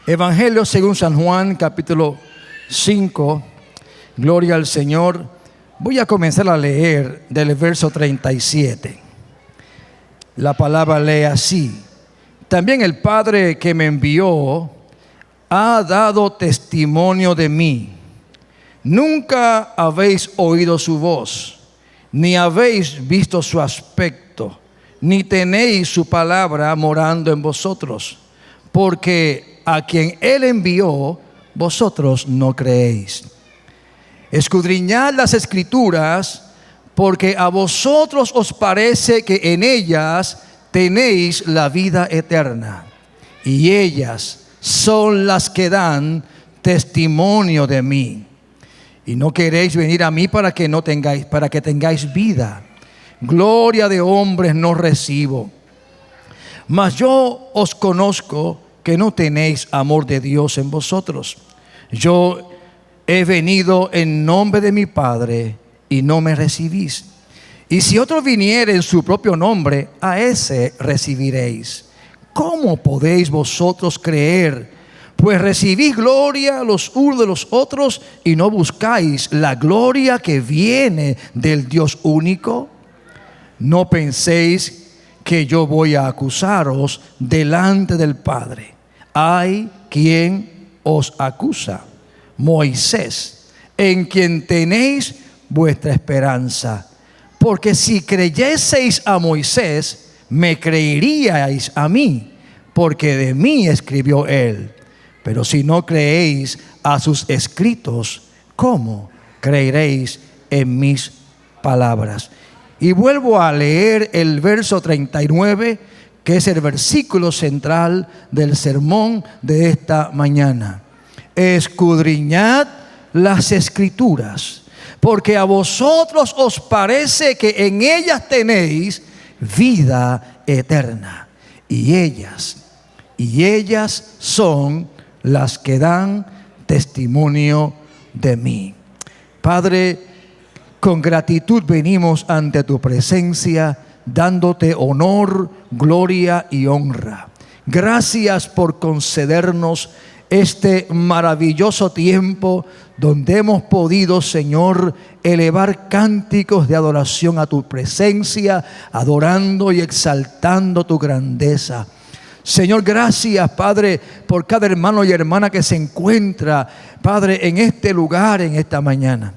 Evangelio según San Juan, capítulo 5. Gloria al Señor. Voy a comenzar a leer del verso 37. La palabra lee así: también el Padre que me envió ha dado testimonio de mí. Nunca habéis oído su voz, ni habéis visto su aspecto, ni tenéis su palabra morando en vosotros, porque a quien Él envió, vosotros no creéis. Escudriñad las Escrituras, porque a vosotros os parece que en ellas tenéis la vida eterna, y ellas son las que dan testimonio de mí. Y no queréis venir a mí para que tengáis vida. Gloria de hombres no recibo. Mas yo os conozco que no tenéis amor de Dios en vosotros. Yo he venido en nombre de mi Padre y no me recibís. Y si otro viniere en su propio nombre, a ese recibiréis. ¿Cómo podéis vosotros creer? Pues recibís gloria los unos de los otros y no buscáis la gloria que viene del Dios único. No penséis que yo voy a acusaros delante del Padre. Hay quien os acusa, Moisés, en quien tenéis vuestra esperanza. Porque si creyeseis a Moisés, me creeríais a mí, porque de mí escribió él. Pero si no creéis a sus escritos, ¿cómo creeréis en mis palabras? Y vuelvo a leer el verso 39, que es el versículo central del sermón de esta mañana. Escudriñad las Escrituras, porque a vosotros os parece que en ellas tenéis vida eterna. Y ellas son las que dan testimonio de mí. Padre, con gratitud venimos ante tu presencia, dándote honor, gloria y honra. Gracias por concedernos este maravilloso tiempo donde hemos podido, Señor, elevar cánticos de adoración a tu presencia, adorando y exaltando tu grandeza. Señor, gracias, Padre, por cada hermano y hermana que se encuentra, Padre, en este lugar, en esta mañana.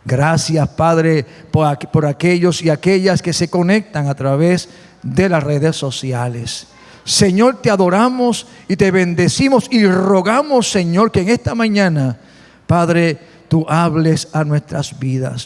Gracias, Padre, por aquellos y aquellas que se conectan a través de las redes sociales. Señor, te adoramos y te bendecimos y rogamos, Señor, que en esta mañana, Padre, tú hables a nuestras vidas.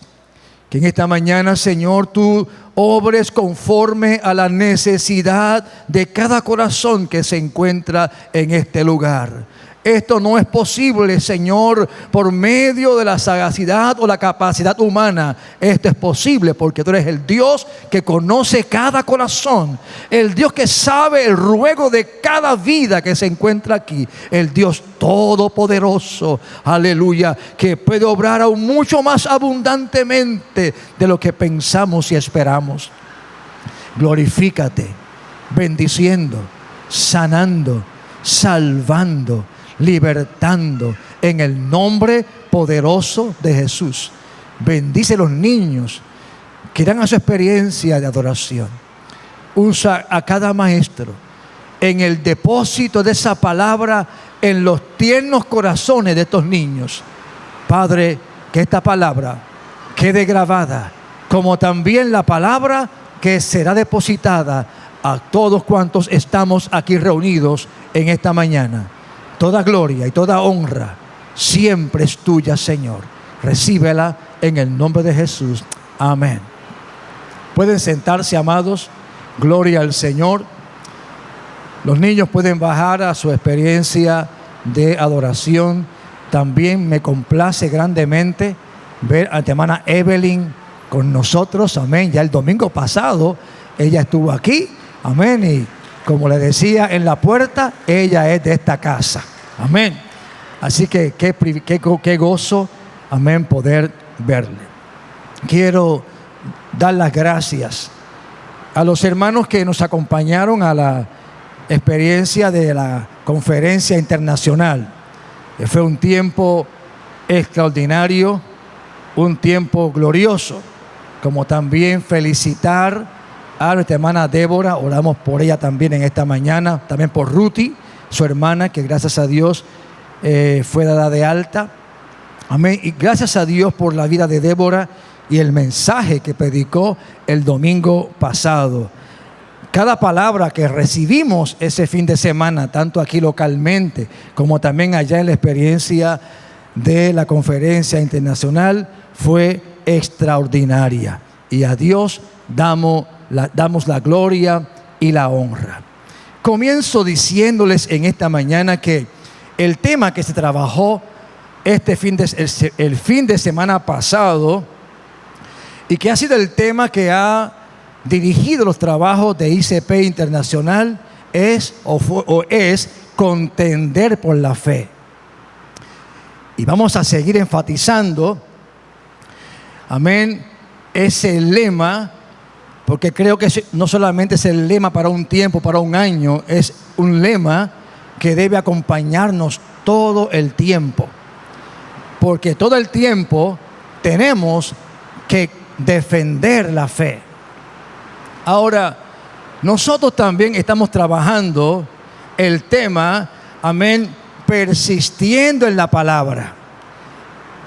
Que en esta mañana, Señor, tú obres conforme a la necesidad de cada corazón que se encuentra en este lugar. Esto no es posible, Señor, por medio de la sagacidad o la capacidad humana. Esto es posible porque tú eres el Dios que conoce cada corazón, el Dios que sabe el ruego de cada vida que se encuentra aquí, el Dios todopoderoso, aleluya, que puede obrar aún mucho más abundantemente de lo que pensamos y esperamos. Glorifícate, bendiciendo, sanando, salvando, libertando en el nombre poderoso de Jesús. Bendice a los niños que irán a su experiencia de adoración. Usa a cada maestro en el depósito de esa palabra en los tiernos corazones de estos niños. Padre, que esta palabra quede grabada, como también la palabra que será depositada a todos cuantos estamos aquí reunidos en esta mañana. Toda gloria y toda honra siempre es tuya, Señor. Recíbela en el nombre de Jesús. Amén. Pueden sentarse, amados. Gloria al Señor. Los niños pueden bajar a su experiencia de adoración. También me complace grandemente ver a la hermana Evelyn con nosotros. Amén. Ya el domingo pasado ella estuvo aquí. Amén. Y como le decía en la puerta, ella es de esta casa. Amén. Así que qué gozo, amén, poder verle. Quiero dar las gracias a los hermanos que nos acompañaron a la experiencia de la conferencia internacional. Fue un tiempo extraordinario, un tiempo glorioso, como también felicitar a nuestra hermana Débora. Oramos por ella también en esta mañana, también por Ruti, su hermana, que gracias a Dios fue dada de alta. Amén. Y gracias a Dios por la vida de Débora y el mensaje que predicó el domingo pasado. Cada palabra que recibimos ese fin de semana, tanto aquí localmente como también allá en la experiencia de la conferencia internacional, fue extraordinaria. Y a Dios damos la gloria y la honra. Comienzo diciéndoles en esta mañana que el tema que se trabajó el fin de semana pasado, y que ha sido el tema que ha dirigido los trabajos de ICP Internacional, es contender por la fe. Y vamos a seguir enfatizando, amén, ese lema, porque creo que no solamente es el lema para un tiempo, para un año, es un lema que debe acompañarnos todo el tiempo. Porque todo el tiempo tenemos que defender la fe. Ahora, nosotros también estamos trabajando el tema, amén, persistiendo en la palabra.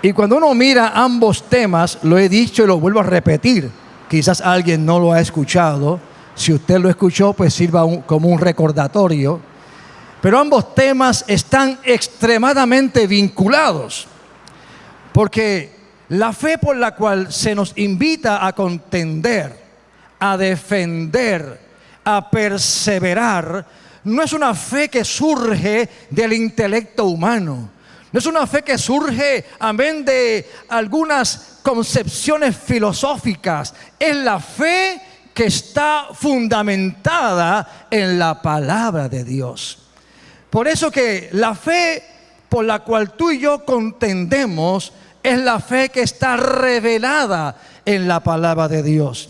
Y cuando uno mira ambos temas, lo he dicho y lo vuelvo a repetir, quizás alguien no lo ha escuchado. Si usted lo escuchó, pues sirva como un recordatorio. Pero ambos temas están extremadamente vinculados, porque la fe por la cual se nos invita a contender, a defender, a perseverar, no es una fe que surge del intelecto humano. No es una fe que surge, amén, de algunas concepciones filosóficas. Es la fe que está fundamentada en la palabra de Dios. Por eso que la fe por la cual tú y yo contendemos es la fe que está revelada en la palabra de Dios.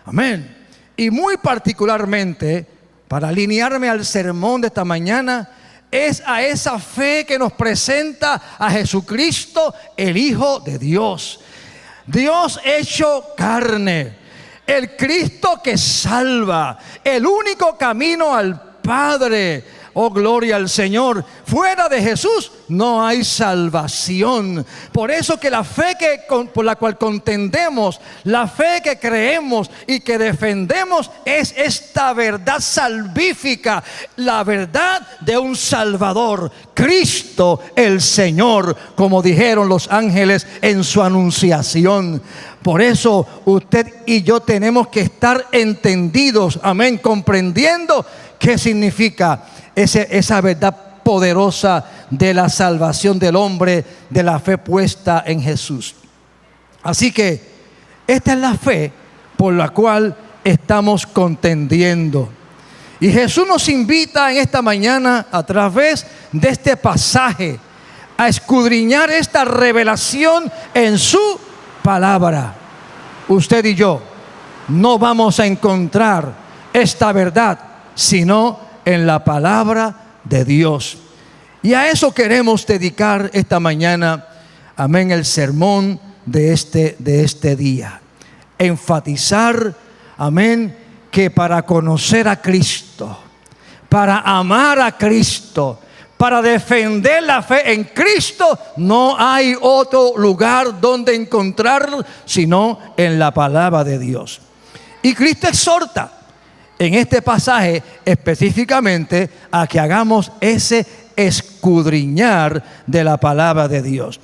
Amén. Y muy particularmente, para alinearme al sermón de esta mañana, es a esa fe que nos presenta a Jesucristo, el Hijo de Dios. Dios hecho carne, el Cristo que salva, el único camino al Padre. Oh, gloria al Señor. Fuera de Jesús no hay salvación. Por eso que la fe por la cual contendemos, la fe que creemos y que defendemos, es esta verdad salvífica, la verdad de un Salvador, Cristo el Señor, como dijeron los ángeles en su anunciación. Por eso usted y yo tenemos que estar entendidos, amén, comprendiendo qué significa esa verdad poderosa de la salvación del hombre, de la fe puesta en Jesús. Así que esta es la fe por la cual estamos contendiendo. Y Jesús nos invita en esta mañana, a través de este pasaje, a escudriñar esta revelación en su palabra. Usted y yo no vamos a encontrar esta verdad sino en la palabra de Dios. Y a eso queremos dedicar esta mañana, amén, el sermón de este día. Enfatizar, amén, que para conocer a Cristo, para amar a Cristo, para defender la fe en Cristo, no hay otro lugar donde encontrarlo sino en la palabra de Dios. Y Cristo exhorta en este pasaje específicamente a que hagamos ese escudriñar de la palabra de Dios.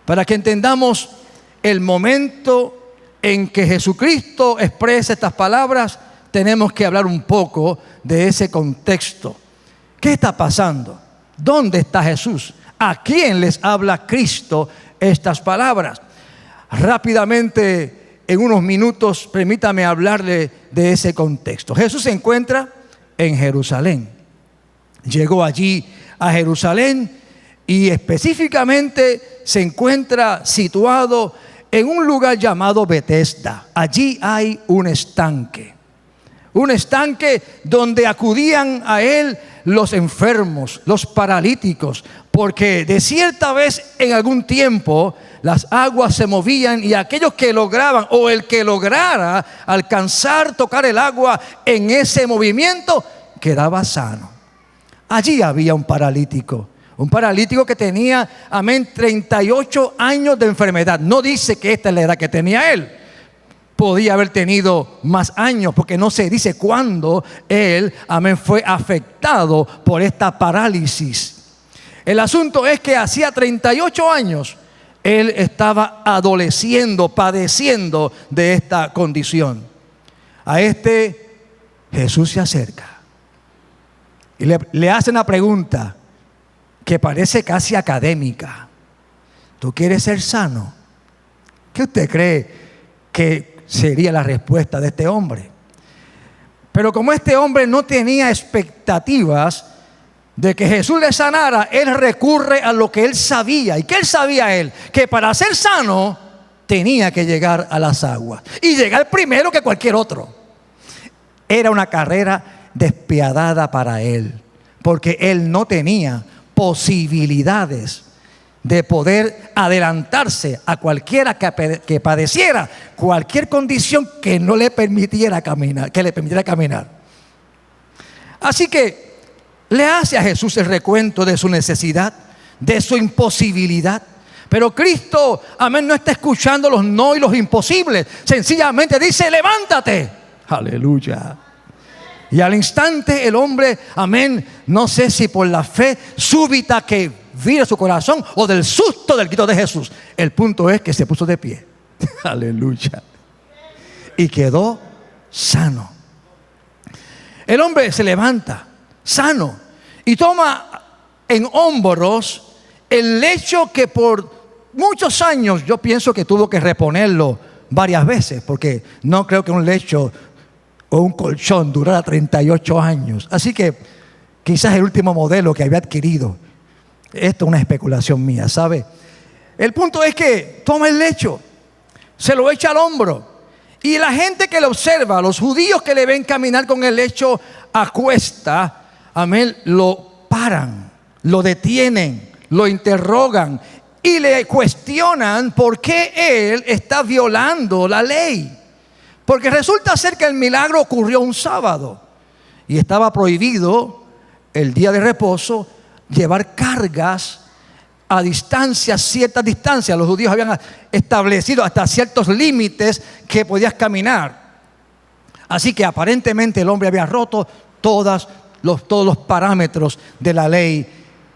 Para que entendamos el momento en que Jesucristo expresa estas palabras, tenemos que hablar un poco de ese contexto. ¿Qué está pasando? ¿Dónde está Jesús? ¿A quién les habla Cristo estas palabras? Rápidamente, en unos minutos, permítame hablarle de ese contexto. Jesús se encuentra en Jerusalén. Llegó allí a Jerusalén y específicamente se encuentra situado en un lugar llamado Betesda. Allí hay un estanque. Un estanque donde acudían a él los enfermos, los paralíticos, porque de cierta vez en algún tiempo las aguas se movían y aquellos que lograban o el que lograra alcanzar tocar el agua en ese movimiento quedaba sano. Allí había un paralítico que tenía, 38 años de enfermedad. No dice que esta es la edad que tenía él. Podía haber tenido más años, porque no se dice cuándo él, fue afectado por esta parálisis. El asunto es que hacía 38 años él estaba adoleciendo, padeciendo de esta condición. A Jesús se acerca y le hace una pregunta que parece casi académica. ¿Tú quieres ser sano? ¿Qué usted cree que sería la respuesta de este hombre? Pero como este hombre no tenía expectativas de que Jesús le sanara, él recurre a lo que él sabía. ¿Y qué él sabía él? Que para ser sano tenía que llegar a las aguas y llegar primero que cualquier otro. Era una carrera despiadada para él, porque él no tenía posibilidades de poder adelantarse a cualquiera que padeciera cualquier condición que no le permitiera caminar, que le permitiera caminar. Así que le hace a Jesús el recuento de su necesidad, de su imposibilidad. Pero Cristo, no está escuchando los no y los imposibles. Sencillamente dice: levántate. Aleluya. Y al instante el hombre, no sé si por la fe súbita que vino a su corazón o del susto del grito de Jesús. El punto es que se puso de pie. Aleluya. Y quedó sano. El hombre se levanta sano y toma en hombros el lecho que por muchos años yo pienso que tuvo que reponerlo varias veces, porque no creo que un lecho o un colchón durara 38 años. Así que quizás el último modelo que había adquirido. Esto es una especulación mía, ¿sabe? El punto es que toma el lecho, se lo echa al hombro, y la gente que lo observa, los judíos que le ven caminar con el lecho a cuesta, lo paran, lo detienen, lo interrogan y le cuestionan por qué él está violando la ley. Porque resulta ser que el milagro ocurrió un sábado y estaba prohibido el día de reposo llevar cargas a distancias, ciertas distancias. Los judíos habían establecido hasta ciertos límites que podías caminar. Así que aparentemente el hombre había roto todos los parámetros de la ley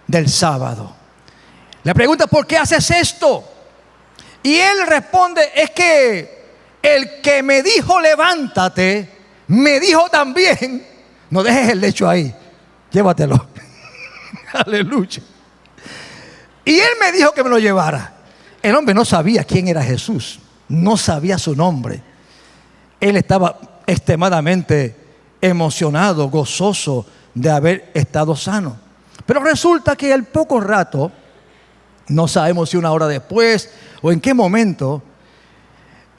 del sábado. Le pregunta: ¿por qué haces esto? Y él responde: es que el que me dijo levántate, me dijo también: no dejes el lecho ahí, llévatelo. Aleluya. Y él me dijo que me lo llevara. El hombre no sabía quién era Jesús, no sabía su nombre. Él estaba extremadamente emocionado, gozoso de haber estado sano. Pero resulta que al poco rato, no sabemos si una hora después o en qué momento,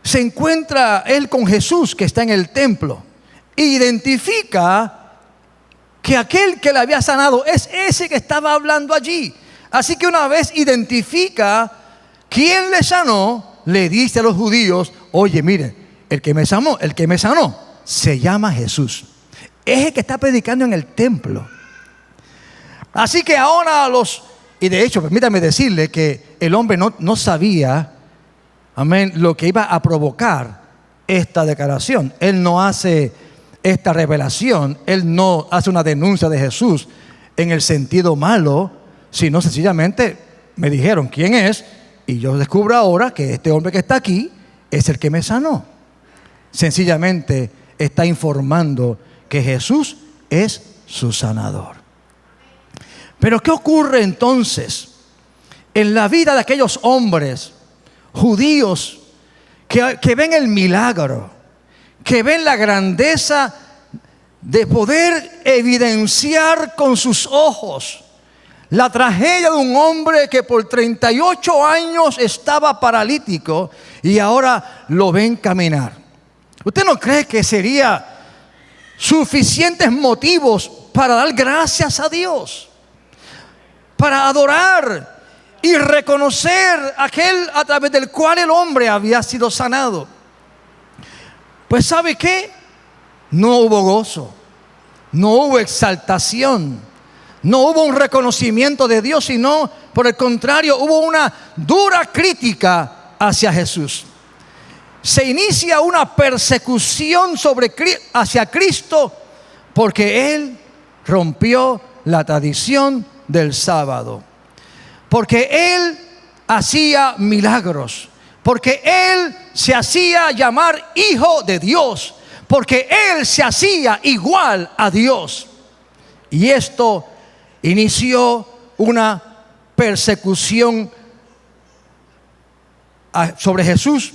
se encuentra él con Jesús, que está en el templo, e identifica que aquel que le había sanado es ese que estaba hablando allí. Así que una vez identifica quién le sanó, le dice a los judíos: oye, mire, el que me sanó se llama Jesús. Es el que está predicando en el templo. Así que ahora y de hecho, permítame decirle que el hombre no sabía, lo que iba a provocar esta declaración. Él no hace esta revelación, él no hace una denuncia de Jesús en el sentido malo, sino sencillamente me dijeron quién es, y yo descubro ahora que este hombre que está aquí es el que me sanó. Sencillamente está informando que Jesús es su sanador. Pero ¿qué ocurre entonces en la vida de aquellos hombres judíos que ven el milagro, que ven la grandeza de poder evidenciar con sus ojos la tragedia de un hombre que por 38 años estaba paralítico y ahora lo ven caminar? ¿Usted no cree que sería suficientes motivos para dar gracias a Dios, para adorar y reconocer aquel a través del cual el hombre había sido sanado. Pues ¿sabe qué? No hubo gozo, no hubo exaltación, no hubo un reconocimiento de Dios, sino por el contrario, hubo una dura crítica hacia Jesús. Se inicia una persecución hacia Cristo porque Él rompió la tradición del sábado, porque Él hacía milagros, porque Él se hacía llamar Hijo de Dios, porque Él se hacía igual a Dios. Y esto inició una persecución sobre Jesús.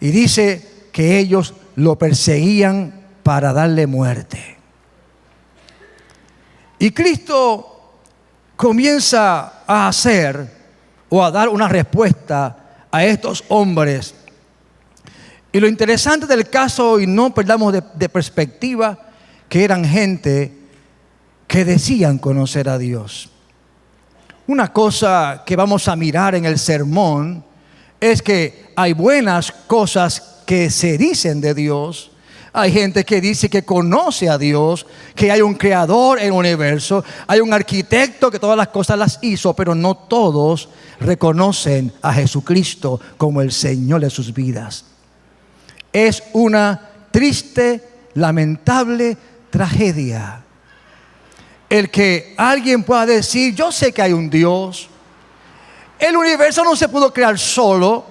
Y dice que ellos lo perseguían para darle muerte. Y Cristo comienza a hacer o a dar una respuesta a estos hombres. Y lo interesante del caso, y no perdamos de perspectiva, que eran gente que decían conocer a Dios. Una cosa que vamos a mirar en el sermón es que hay buenas cosas que se dicen de Dios. Hay gente que dice que conoce a Dios, que hay un creador en el universo, hay un arquitecto que todas las cosas las hizo, pero no todos reconocen a Jesucristo como el Señor de sus vidas. Es una triste, lamentable tragedia el que alguien pueda decir: yo sé que hay un Dios. El universo no se pudo crear solo,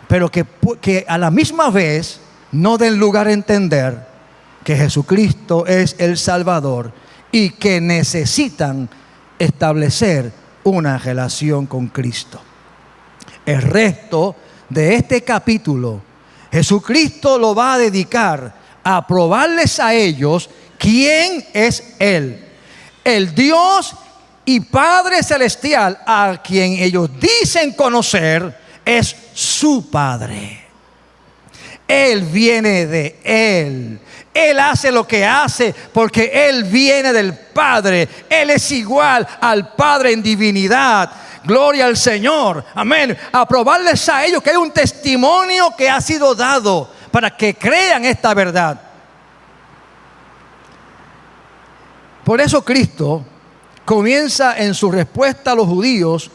pero que a la misma vez no den lugar a entender que Jesucristo es el Salvador y que necesitan establecer una relación con Cristo. El resto de este capítulo, Jesucristo lo va a dedicar a probarles a ellos quién es Él, el Dios y Padre Celestial a quien ellos dicen conocer es su Padre. Él viene de Él. Él hace lo que hace porque Él viene del Padre. Él es igual al Padre en divinidad. Gloria al Señor. Amén. A probarles a ellos que hay un testimonio que ha sido dado para que crean esta verdad. Por eso Cristo comienza en su respuesta a los judíos,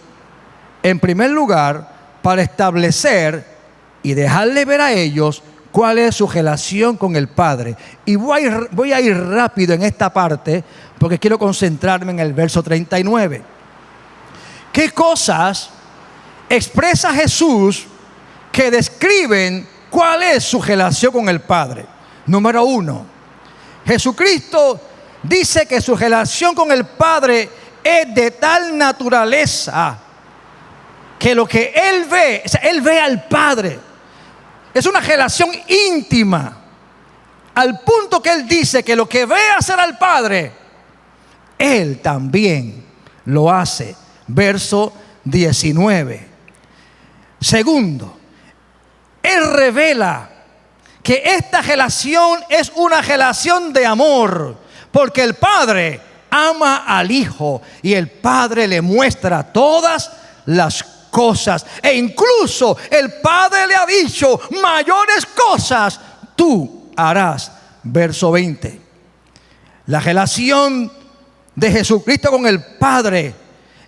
en primer lugar, para establecer y dejarle ver a ellos cuál es su relación con el Padre. Y voy a ir rápido en esta parte porque quiero concentrarme en el verso 39. ¿Qué cosas expresa Jesús que describen cuál es su relación con el Padre? Número 1, Jesucristo dice que su relación con el Padre es de tal naturaleza que lo que Él ve, o sea, Él ve al Padre. Es una relación íntima, al punto que Él dice que lo que ve hacer al Padre, Él también lo hace. Verso 19. Segundo, Él revela que esta relación es una relación de amor, porque el Padre ama al Hijo y el Padre le muestra todas las cosas. E incluso el Padre le ha dicho: mayores cosas tú harás. Verso 20. La relación de Jesucristo con el Padre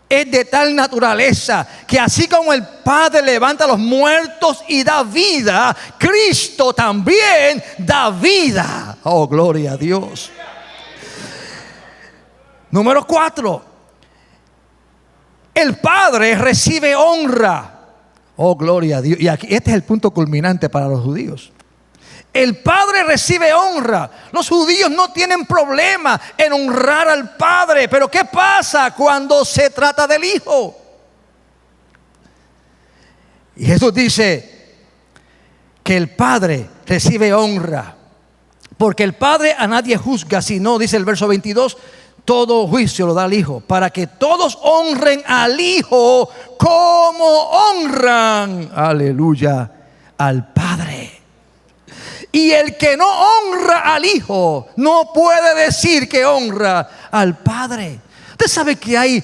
es de tal naturaleza que así como el Padre levanta a los muertos y da vida, Cristo también da vida. Oh, gloria a Dios. Número 4. El Padre recibe honra. Oh, gloria a Dios. Y aquí, este es el punto culminante para los judíos. El Padre recibe honra. Los judíos no tienen problema en honrar al Padre. Pero ¿qué pasa cuando se trata del Hijo? Y Jesús dice que el Padre recibe honra, porque el Padre a nadie juzga, sino, dice el verso 22, todo juicio lo da al Hijo, para que todos honren al Hijo como honran, aleluya, al Padre. Y el que no honra al Hijo no puede decir que honra al Padre. Usted sabe que hay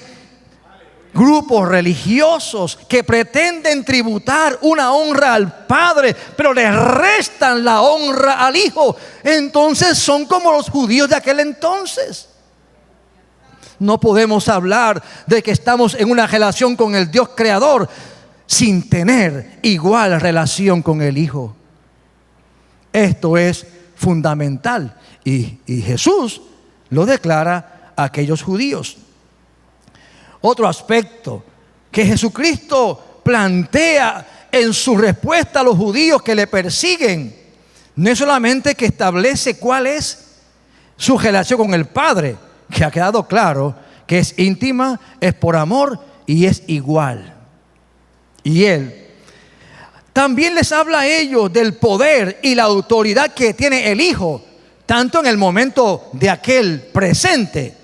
grupos religiosos que pretenden tributar una honra al Padre, pero le restan la honra al Hijo. Entonces son como los judíos de aquel entonces. No podemos hablar de que estamos en una relación con el Dios creador sin tener igual relación con el Hijo. Esto es fundamental y Jesús lo declara a aquellos judíos. Otro aspecto que Jesucristo plantea en su respuesta a los judíos que le persiguen, no es solamente que establece cuál es su relación con el Padre, que ha quedado claro que es íntima, es por amor y es igual. Y Él también les habla a ellos del poder y la autoridad que tiene el Hijo, tanto en el momento de aquel presente,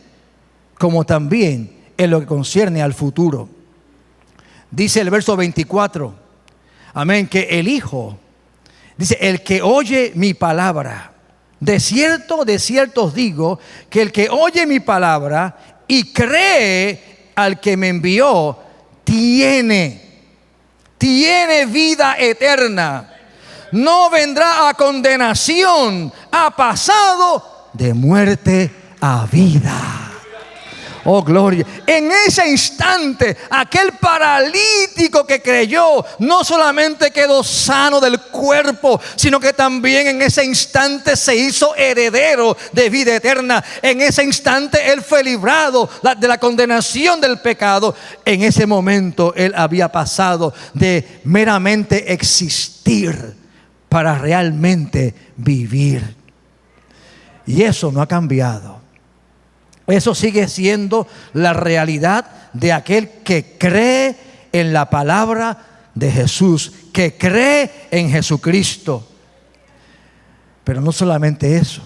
como también en lo que concierne al futuro. Dice el verso 24, amén, que el Hijo, dice, el que oye mi palabra, de cierto os digo, que el que oye mi palabra y cree al que me envió, tiene vida eterna. No vendrá a condenación, ha pasado de muerte a vida. Oh, gloria. En ese instante, aquel paralítico que creyó no solamente quedó sano del cuerpo, sino que también en ese instante se hizo heredero de vida eterna. En ese instante él fue librado de la condenación del pecado. En ese momento él había pasado de meramente existir para realmente vivir. Y eso no ha cambiado. Eso sigue siendo la realidad de aquel que cree en la palabra de Jesús, que cree en Jesucristo. Pero no solamente eso,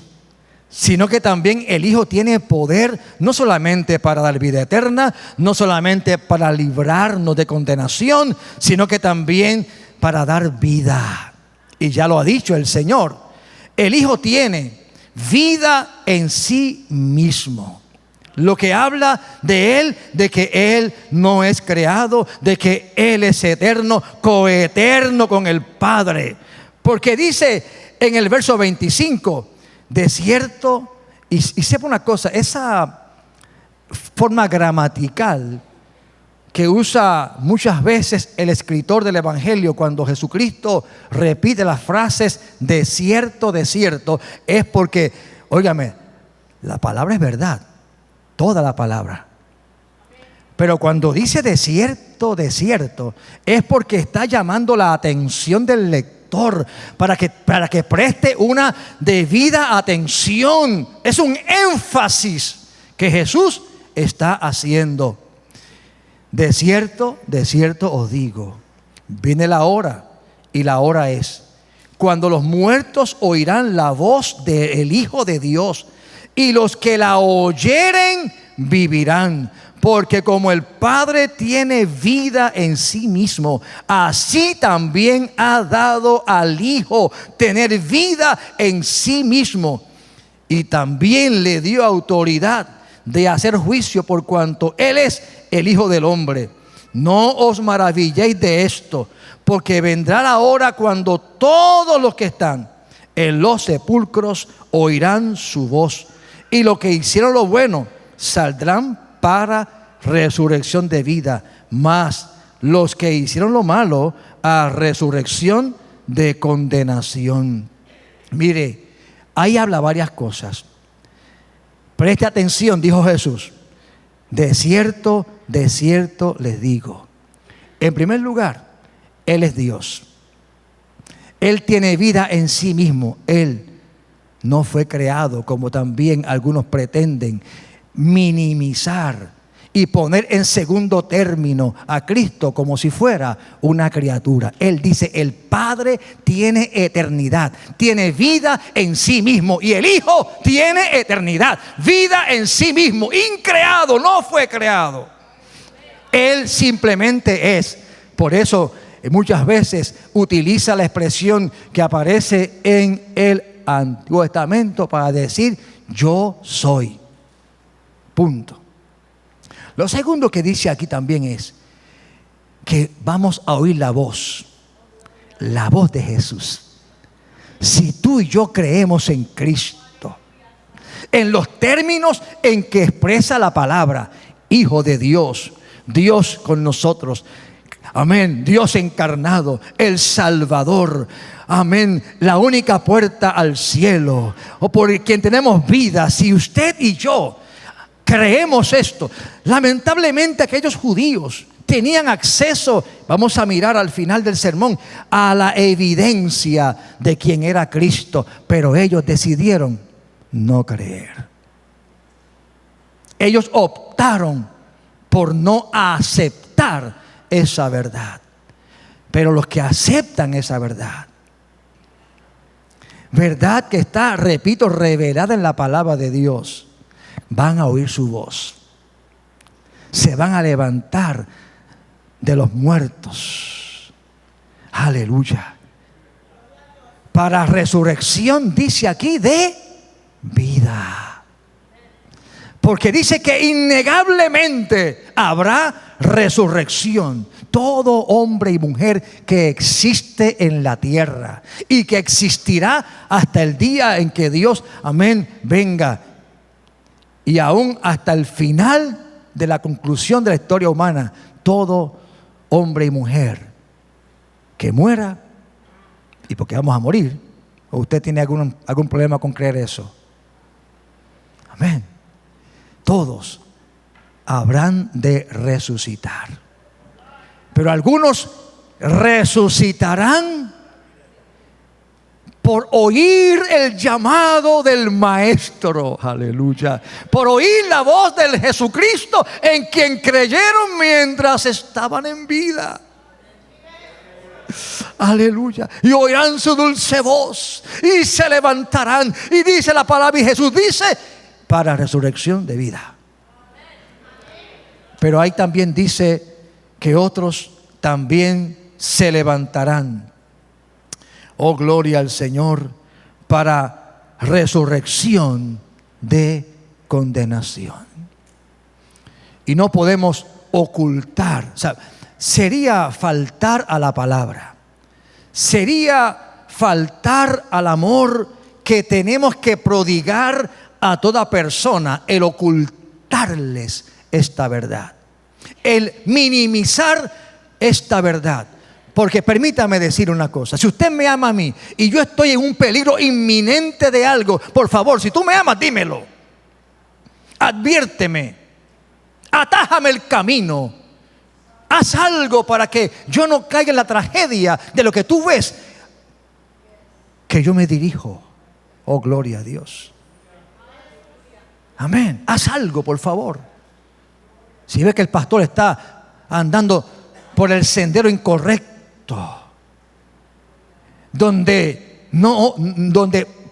sino que también el Hijo tiene poder no solamente para dar vida eterna, no solamente para librarnos de condenación, sino que también para dar vida. Y ya lo ha dicho el Señor, el Hijo tiene vida en sí mismo. Lo que habla de Él, de que Él no es creado, de que Él es eterno, coeterno con el Padre. Porque dice en el verso 25, de cierto, y sepa una cosa, esa forma gramatical que usa muchas veces el escritor del Evangelio cuando Jesucristo repite las frases de cierto, es porque, óigame, la palabra es verdad. Toda la palabra. Pero cuando dice de cierto, es porque está llamando la atención del lector para que preste una debida atención. Es un énfasis que Jesús está haciendo. De cierto os digo, viene la hora, y la hora es cuando los muertos oirán la voz del Hijo de Dios, y los que la oyeren vivirán. Porque como el Padre tiene vida en sí mismo, así también ha dado al Hijo tener vida en sí mismo. Y también le dio autoridad de hacer juicio por cuanto Él es el Hijo del Hombre. No os maravilléis de esto, porque vendrá la hora cuando todos los que están en los sepulcros oirán su voz. Y los que hicieron lo bueno saldrán para resurrección de vida, mas los que hicieron lo malo a resurrección de condenación. Mire, ahí habla varias cosas. Preste atención, dijo Jesús. De cierto les digo. En primer lugar, Él es Dios. Él tiene vida en sí mismo. Él no fue creado, como también algunos pretenden minimizar y poner en segundo término a Cristo como si fuera una criatura. Él dice, el Padre tiene eternidad, tiene vida en sí mismo, y el Hijo tiene eternidad, vida en sí mismo, increado, no fue creado. Él simplemente es. Por eso muchas veces utiliza la expresión que aparece en el Antiguo Testamento para decir yo soy. Punto. Lo segundo que dice aquí también es que vamos a oír la voz de Jesús. Si tú y yo creemos en Cristo, en los términos en que expresa la palabra, Hijo de Dios, Dios con nosotros, amén, Dios encarnado, el Salvador, amén, la única puerta al cielo, o por quien tenemos vida. Si usted y yo creemos esto, lamentablemente aquellos judíos tenían acceso, vamos a mirar al final del sermón, a la evidencia de quién era Cristo, pero ellos decidieron no creer. Ellos optaron por no aceptar esa verdad. Pero los que aceptan esa verdad que está, repito, revelada en la palabra de Dios, van a oír su voz. Se van a levantar de los muertos. Aleluya. Para resurrección, dice aquí, de vida. Porque dice que innegablemente habrá resurrección. Todo hombre y mujer que existe en la tierra y que existirá hasta el día en que Dios, amén, venga. Y aún hasta el final de la conclusión de la historia humana, todo hombre y mujer que muera, y porque vamos a morir, o usted tiene algún problema con creer eso. Amén. Todos habrán de resucitar. Pero algunos resucitarán por oír el llamado del Maestro, aleluya, por oír la voz del Jesucristo en quien creyeron mientras estaban en vida. Aleluya. Y oirán su dulce voz y se levantarán. Y dice la palabra, y Jesús dice, para resurrección de vida. Pero ahí también dice que otros también se levantarán. Oh, gloria al Señor, para resurrección de condenación. Y no podemos ocultar, o sea, sería faltar a la palabra, sería faltar al amor que tenemos que prodigar a toda persona, el ocultarles esta verdad, el minimizar esta verdad. Porque permítame decir una cosa, si usted me ama a mí y yo estoy en un peligro inminente de algo, por favor, si tú me amas, dímelo, adviérteme, atájame el camino, haz algo para que yo no caiga en la tragedia de lo que tú ves que yo me dirijo. Oh, gloria a Dios. Amén. Haz algo, por favor. Si ves que el pastor está andando por el sendero incorrecto, donde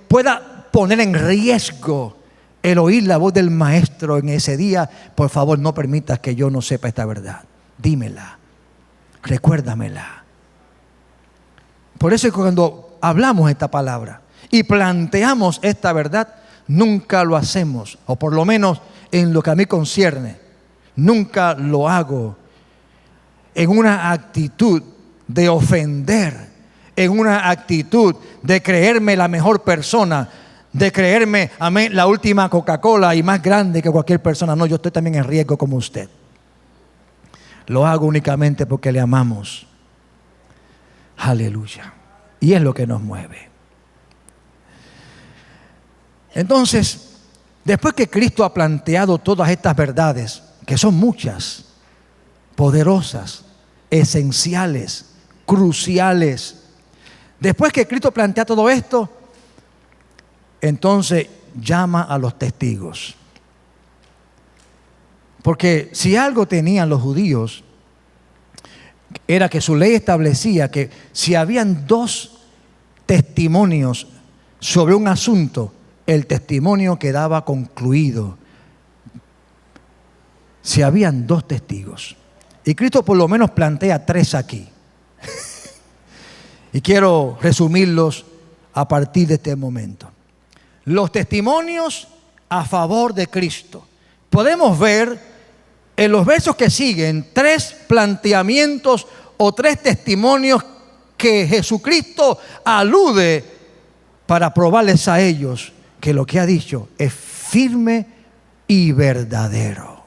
pueda poner en riesgo el oír la voz del Maestro en ese día, por favor, no permitas que yo no sepa esta verdad. Dímela, recuérdamela. Por eso es que cuando hablamos esta palabra y planteamos esta verdad, nunca lo hacemos, o por lo menos en lo que a mí concierne, nunca lo hago en una actitud de ofender, en una actitud de creerme la mejor persona, de creerme, amén, la última Coca-Cola y más grande que cualquier persona. No, yo estoy también en riesgo como usted. Lo hago únicamente porque le amamos. Aleluya. Y es lo que nos mueve. Entonces, después que Cristo ha planteado todas estas verdades, que son muchas, poderosas, esenciales, cruciales, después que Cristo plantea todo esto, entonces llama a los testigos. Porque si algo tenían los judíos, era que su ley establecía que si habían dos testimonios sobre un asunto, el testimonio quedaba concluido. Si habían dos testigos. Y Cristo por lo menos plantea tres aquí. Y quiero resumirlos a partir de este momento. Los testimonios a favor de Cristo. Podemos ver en los versos que siguen 3 planteamientos o 3 testimonios que Jesucristo alude para probarles a ellos que lo que ha dicho es firme y verdadero.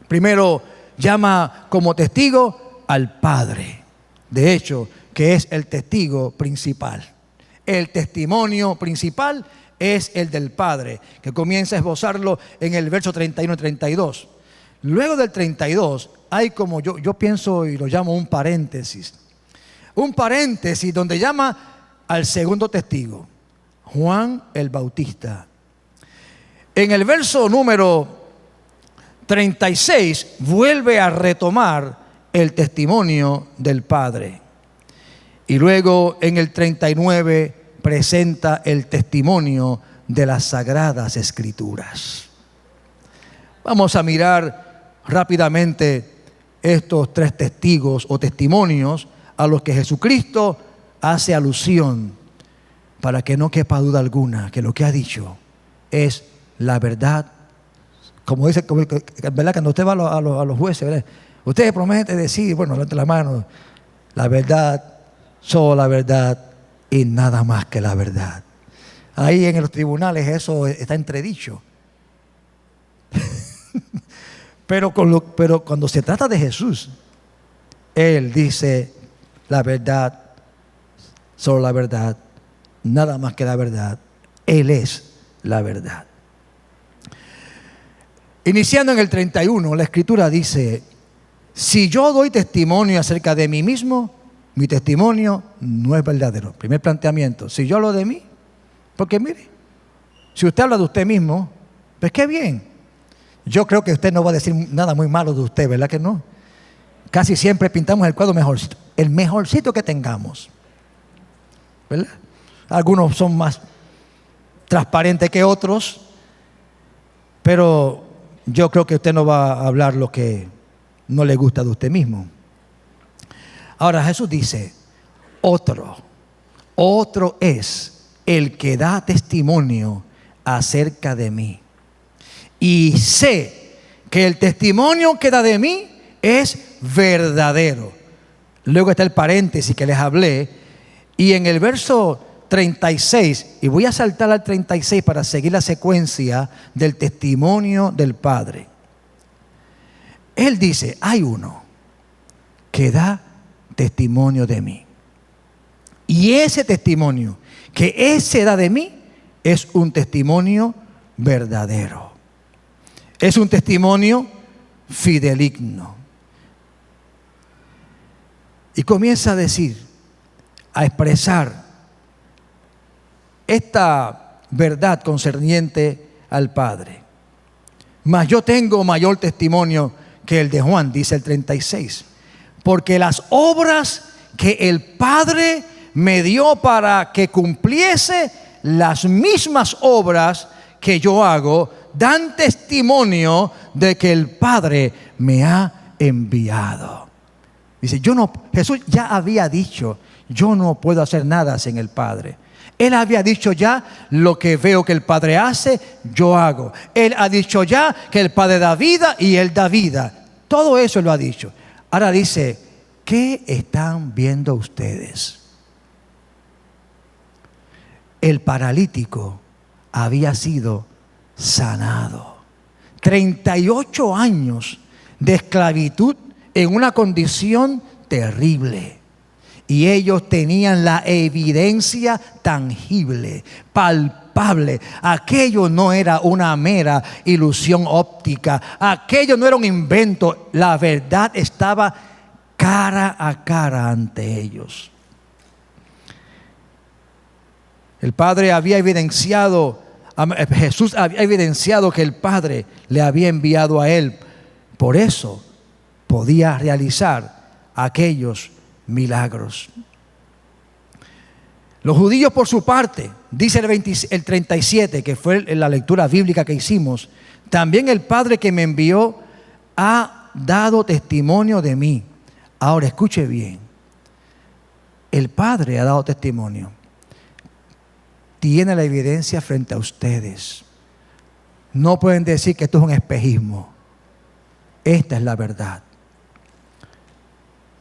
Primero, llama como testigo al Padre. De hecho, que es el testigo principal. El testimonio principal es el del Padre, que comienza a esbozarlo en el verso 31 y 32. Luego del 32 hay como yo pienso y lo llamo un paréntesis. Un paréntesis donde llama al segundo testigo, Juan el Bautista. En el verso número 36 vuelve a retomar el testimonio del Padre. Y luego en el 39 presenta el testimonio de las Sagradas Escrituras. Vamos a mirar rápidamente estos 3 testigos o testimonios a los que Jesucristo hace alusión, para que no quepa duda alguna que lo que ha dicho es la verdad. Como dice, ¿verdad? Cuando usted va a los jueces, ¿verdad? Usted promete decir, bueno, levante la mano, la verdad, solo la verdad y nada más que la verdad. Ahí en los tribunales eso está entredicho. Pero cuando se trata de Jesús, Él dice la verdad, solo la verdad, nada más que la verdad. Él es la verdad. Iniciando en el 31, la Escritura dice: si yo doy testimonio acerca de mí mismo, mi testimonio no es verdadero. Primer planteamiento, si yo hablo de mí, porque mire, si usted habla de usted mismo, pues qué bien. Yo creo que usted no va a decir nada muy malo de usted, ¿verdad que no? Casi siempre pintamos el cuadro mejorcito, el mejorcito que tengamos, ¿verdad? Algunos son más transparentes que otros, pero yo creo que usted no va a hablar lo que no le gusta de usted mismo. Ahora Jesús dice, otro es el que da testimonio acerca de mí. Y sé que el testimonio que da de mí es verdadero. Luego está el paréntesis que les hablé. Y en el verso 36, y voy a saltar al 36 para seguir la secuencia del testimonio del Padre. Él dice, hay uno que da testimonio de mí. Y ese testimonio que ese da de mí es un testimonio verdadero. Es un testimonio fideligno. Y comienza a decir, a expresar esta verdad concerniente al Padre. Mas yo tengo mayor testimonio que el de Juan, dice el 36. Porque las obras que el Padre me dio para que cumpliese, las mismas obras que yo hago, dan testimonio de que el Padre me ha enviado. Dice, Jesús ya había dicho, yo no puedo hacer nada sin el Padre. Él había dicho ya, lo que veo que el Padre hace, yo hago. Él ha dicho ya que el Padre da vida y Él da vida. Todo eso lo ha dicho. Ahora dice, ¿qué están viendo ustedes? El paralítico había sido sanado. 38 años de esclavitud en una condición terrible. Y ellos tenían la evidencia tangible, palpable. Aquello no era una mera ilusión óptica. Aquello no era un invento. La verdad estaba cara a cara ante ellos. El Padre había evidenciado, Jesús había evidenciado que el Padre le había enviado a él. Por eso podía realizar aquellos milagros. Los judíos, por su parte, dice el 37, que fue la lectura bíblica que hicimos, también el Padre que me envió ha dado testimonio de mí. Ahora escuche bien, El Padre ha dado testimonio. Tiene la evidencia frente a ustedes. No pueden decir que esto es un espejismo. Esta es la verdad.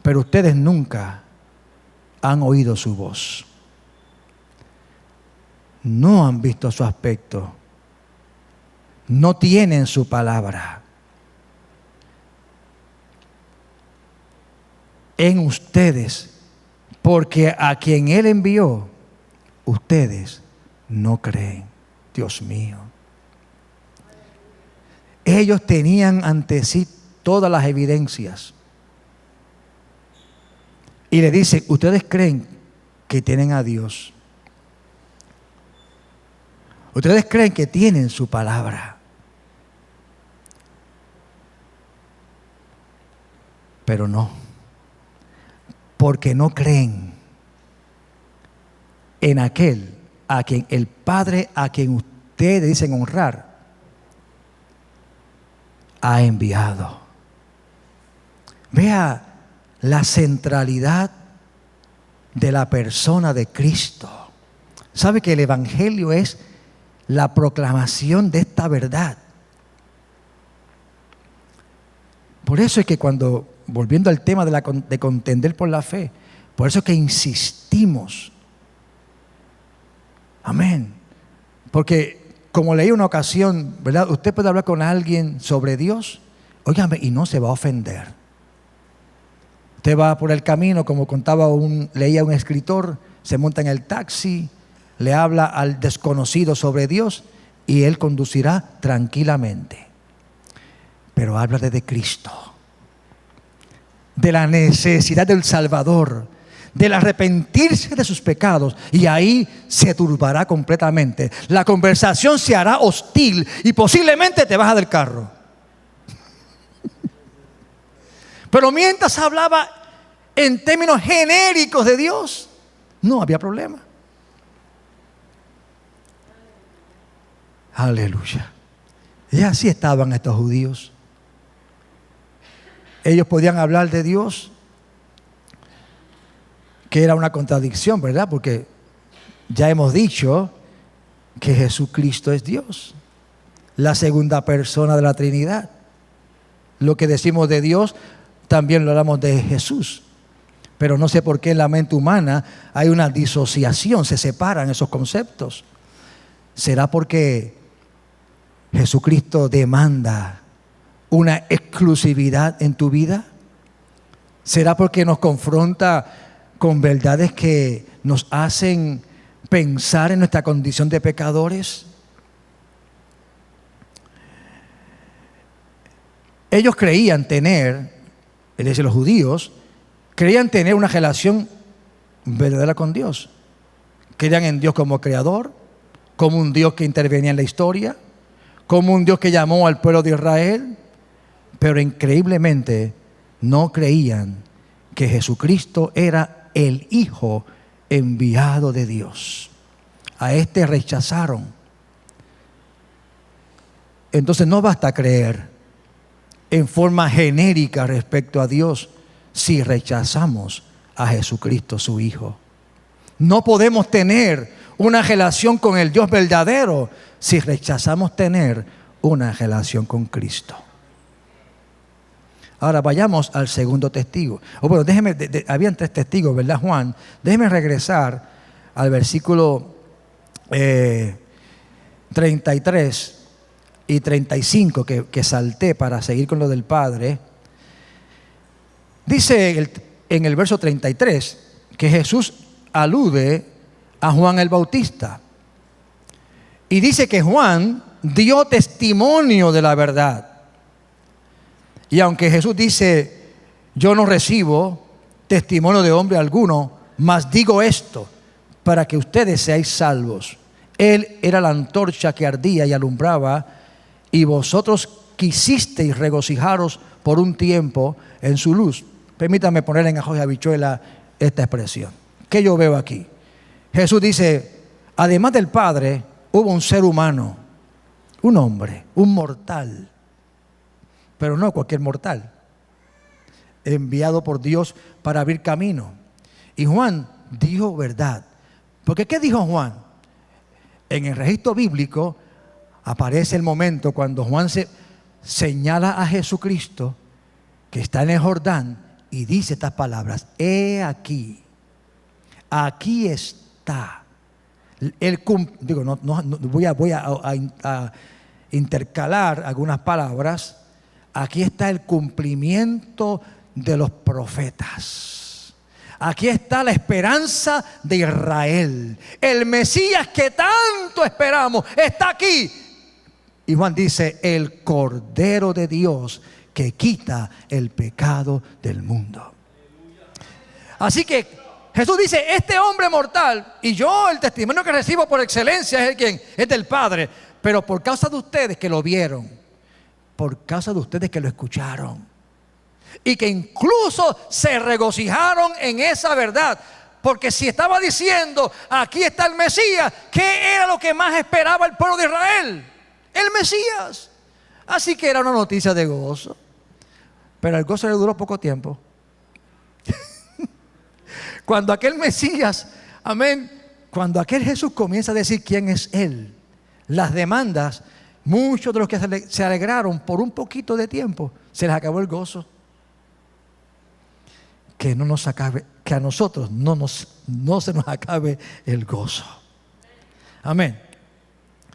Pero ustedes nunca han oído su voz. No han visto su aspecto. No tienen su palabra. En ustedes, porque a quien Él envió, ustedes no creen. Dios mío. Ellos tenían ante sí todas las evidencias. Y le dice, ustedes creen que tienen a Dios. Ustedes creen que tienen su palabra. Pero no. Porque no creen en aquel a quien el Padre, a quien ustedes dicen honrar, ha enviado. Vea la centralidad de la persona de Cristo. ¿Sabe que el Evangelio es la proclamación de esta verdad? Por eso es que cuando, volviendo al tema de contender por la fe, por eso es que insistimos. Amén. Porque como leí una ocasión, ¿verdad? Usted puede hablar con alguien sobre Dios, óigame, y no se va a ofender. Usted va por el camino, como leía un escritor, se monta en el taxi, le habla al desconocido sobre Dios y él conducirá tranquilamente. Pero háblale de Cristo, de la necesidad del Salvador, del arrepentirse de sus pecados, y ahí se turbará completamente. La conversación se hará hostil y posiblemente te bajas del carro. Pero mientras hablaba en términos genéricos de Dios, no había problema. Aleluya. Y así estaban estos judíos. Ellos podían hablar de Dios, que era una contradicción, ¿verdad? Porque ya hemos dicho que Jesucristo es Dios, la segunda persona de la Trinidad. Lo que decimos de Dios también lo hablamos de Jesús. Pero no sé por qué en la mente humana hay una disociación, se separan esos conceptos. ¿Será porque Jesucristo demanda una exclusividad en tu vida? ¿Será porque nos confronta con verdades que nos hacen pensar en nuestra condición de pecadores? Ellos creían tener, es decir, los judíos, creían tener una relación verdadera con Dios. Creían en Dios como creador, como un Dios que intervenía en la historia, como un Dios que llamó al pueblo de Israel, pero increíblemente no creían que Jesucristo era el Hijo enviado de Dios. A este rechazaron. Entonces no basta creer en forma genérica respecto a Dios si rechazamos a Jesucristo, su Hijo. No podemos tener una relación con el Dios verdadero si rechazamos tener una relación con Cristo. Ahora vayamos al segundo testigo. Bueno, habían 3 testigos, ¿verdad, Juan? Déjeme regresar al versículo 33 y 35 que salté para seguir con lo del Padre. Dice en el verso 33 que Jesús alude a Juan el Bautista. Y dice que Juan dio testimonio de la verdad. Y aunque Jesús dice, yo no recibo testimonio de hombre alguno, mas digo esto, para que ustedes seáis salvos. Él era la antorcha que ardía y alumbraba, y vosotros quisisteis regocijaros por un tiempo en su luz. Permítanme poner en ajo y habichuela esta expresión. ¿Qué yo veo aquí? Jesús dice, además del Padre, hubo un ser humano, un hombre, un mortal, pero no cualquier mortal, enviado por Dios para abrir camino. Y Juan dijo verdad. Porque ¿qué dijo Juan? En el registro bíblico aparece el momento cuando Juan se señala a Jesucristo que está en el Jordán y dice estas palabras: he aquí, aquí está. Voy a intercalar algunas palabras. Aquí está el cumplimiento de los profetas. Aquí está la esperanza de Israel. El Mesías que tanto esperamos está aquí. Y Juan dice: el Cordero de Dios que quita el pecado del mundo. Así que Jesús dice: este hombre mortal, y yo el testimonio que recibo por excelencia es el quien es del Padre, pero por causa de ustedes que lo vieron, por causa de ustedes que lo escucharon y que incluso se regocijaron en esa verdad, porque si estaba diciendo aquí está el Mesías, ¿qué era lo que más esperaba el pueblo de Israel? El Mesías. Así que era una noticia de gozo, pero el gozo le duró poco tiempo. Cuando aquel Mesías, amén, cuando aquel Jesús comienza a decir quién es Él, las demandas, muchos de los que se alegraron por un poquito de tiempo, se les acabó el gozo. Que no nos acabe, que a nosotros no se nos acabe el gozo. Amén.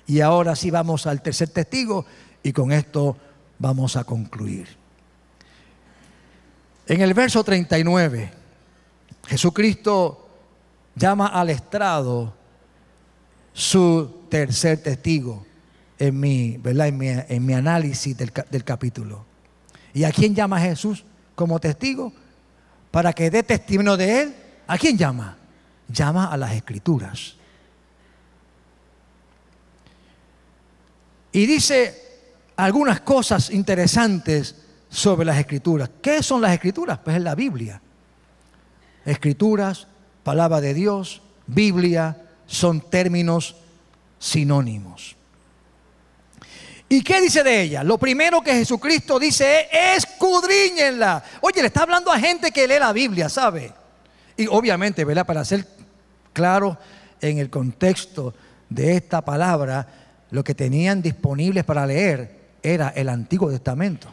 Y ahora sí vamos al tercer testigo y con esto vamos a concluir. En el verso 39, Jesucristo llama al estrado su tercer testigo en mi análisis del capítulo. ¿Y a quién llama Jesús como testigo? Para que dé testimonio de Él. ¿A quién llama? Llama a las Escrituras. Y dice algunas cosas interesantes sobre las Escrituras. ¿Qué son las Escrituras? Pues es la Biblia. Escrituras, palabra de Dios, Biblia, son términos sinónimos. ¿Y qué dice de ella? Lo primero que Jesucristo dice es: escudriñenla. Oye, le está hablando a gente que lee la Biblia, ¿sabe? Y obviamente, ¿verdad? Para ser claro en el contexto de esta palabra, lo que tenían disponibles para leer era el Antiguo Testamento.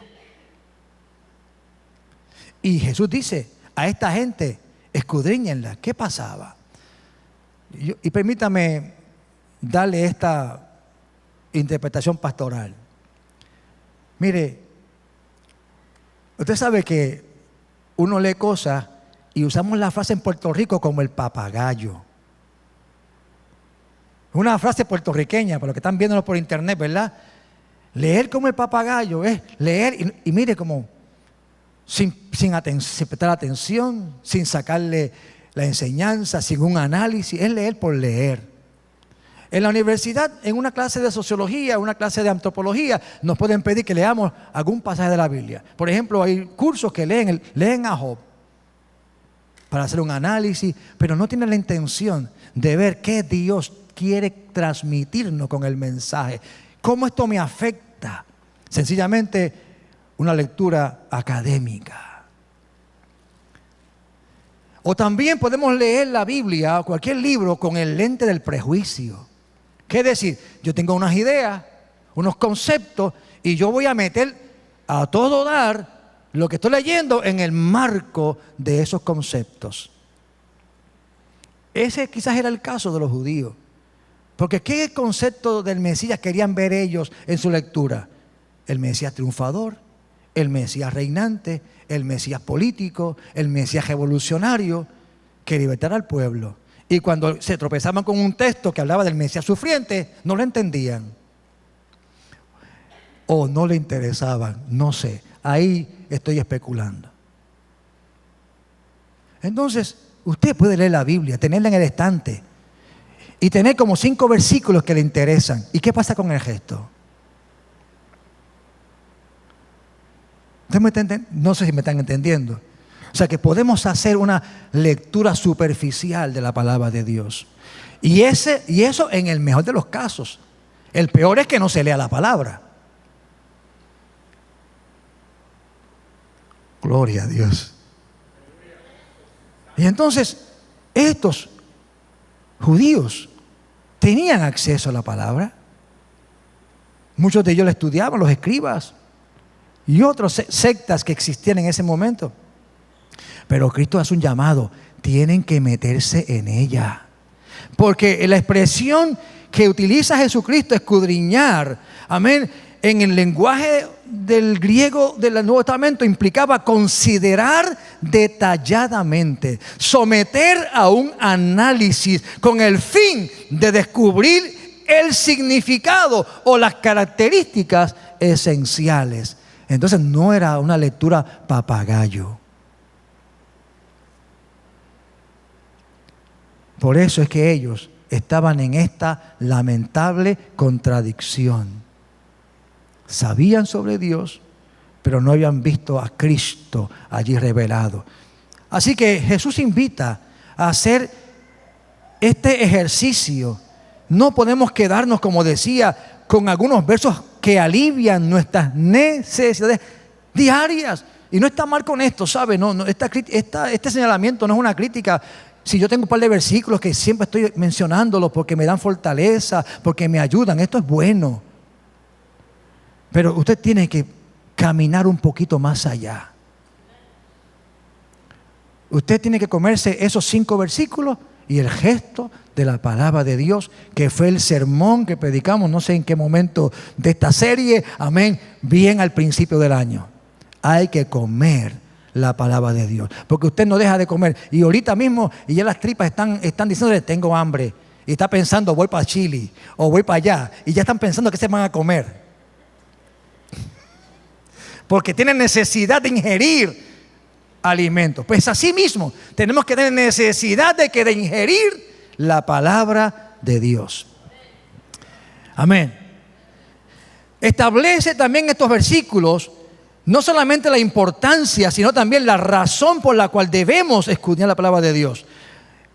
Y Jesús dice a esta gente: escudriñenla. ¿Qué pasaba? Y permítame darle esta interpretación pastoral. Mire, usted sabe que uno lee cosas y usamos la frase en Puerto Rico como el papagayo. Una frase puertorriqueña, para los que están viéndolo por internet, ¿verdad? Leer como el papagayo es leer y mire como sin prestar atención, sin sacarle la enseñanza, sin un análisis, es leer por leer. En la universidad, en una clase de sociología, una clase de antropología, nos pueden pedir que leamos algún pasaje de la Biblia. Por ejemplo, hay cursos que leen a Job para hacer un análisis, pero no tienen la intención de ver qué Dios quiere transmitirnos con el mensaje. ¿Cómo esto me afecta? Sencillamente una lectura académica. O también podemos leer la Biblia o cualquier libro con el lente del prejuicio. ¿Qué decir? Yo tengo unas ideas, unos conceptos, y yo voy a meter a todo dar lo que estoy leyendo en el marco de esos conceptos. Ese quizás era el caso de los judíos. Porque ¿qué concepto del Mesías querían ver ellos en su lectura? El Mesías triunfador, el Mesías reinante, el Mesías político, el Mesías revolucionario que libertara al pueblo. Y cuando se tropezaban con un texto que hablaba del Mesías sufriente, no lo entendían. O no le interesaban, no sé. Ahí estoy especulando. Entonces, usted puede leer la Biblia, tenerla en el estante y tener como 5 versículos que le interesan. ¿Y qué pasa con el resto? No sé si me están entendiendo. O sea que podemos hacer una lectura superficial de la palabra de Dios. Y eso en el mejor de los casos. El peor es que no se lea la palabra. Gloria a Dios. Y entonces, es estos judíos tenían acceso a la palabra. Muchos de ellos la estudiaban, los escribas y otras sectas que existían en ese momento. Pero Cristo hace un llamado: tienen que meterse en ella. Porque la expresión que utiliza Jesucristo, escudriñar, amén, en el lenguaje del griego del Nuevo Testamento implicaba considerar detalladamente, someter a un análisis con el fin de descubrir el significado o las características esenciales. Entonces no era una lectura papagayo. Por eso es que ellos estaban en esta lamentable contradicción. Sabían sobre Dios, pero no habían visto a Cristo allí revelado. Así que Jesús invita a hacer este ejercicio. No podemos quedarnos, como decía, con algunos versos que alivian nuestras necesidades diarias. Y no está mal con esto, ¿sabe? Este señalamiento no es una crítica. Si yo tengo un par de versículos que siempre estoy mencionándolos porque me dan fortaleza, porque me ayudan, esto es bueno. Pero usted tiene que caminar un poquito más allá. Usted tiene que comerse esos 5 versículos y el gesto de la palabra de Dios, que fue el sermón que predicamos, no sé en qué momento de esta serie, amén, bien al principio del año. Hay que comer la palabra de Dios, porque usted no deja de comer. Y ahorita mismo, y ya las tripas están diciéndole: tengo hambre. Y está pensando: voy para Chile o voy para allá. Y ya están pensando que se van a comer. Porque tienen necesidad de ingerir alimentos. Pues así mismo tenemos que tener necesidad de ingerir la palabra de Dios. Amén. Establece también estos versículos no solamente la importancia, sino también la razón por la cual debemos escudriñar la palabra de Dios.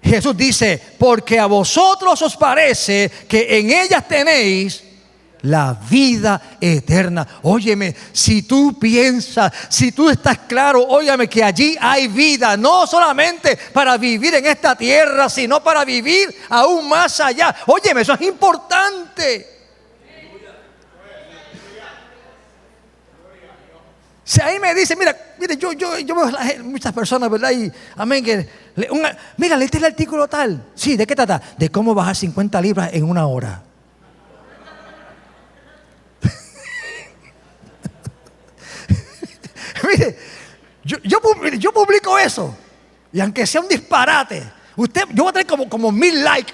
Jesús dice: porque a vosotros os parece que en ellas tenéis la vida eterna. Óyeme, si tú piensas, si tú estás claro, óyeme, que allí hay vida, no solamente para vivir en esta tierra, sino para vivir aún más allá. Óyeme, eso es importante. Si ahí me dice: mire, yo veo muchas personas, ¿verdad? Y amén, mira, leíste el artículo tal. Sí, ¿de qué trata? De cómo bajar 50 libras en 1 hora. Mire, yo publico eso, y aunque sea un disparate, yo voy a tener como 1000 likes.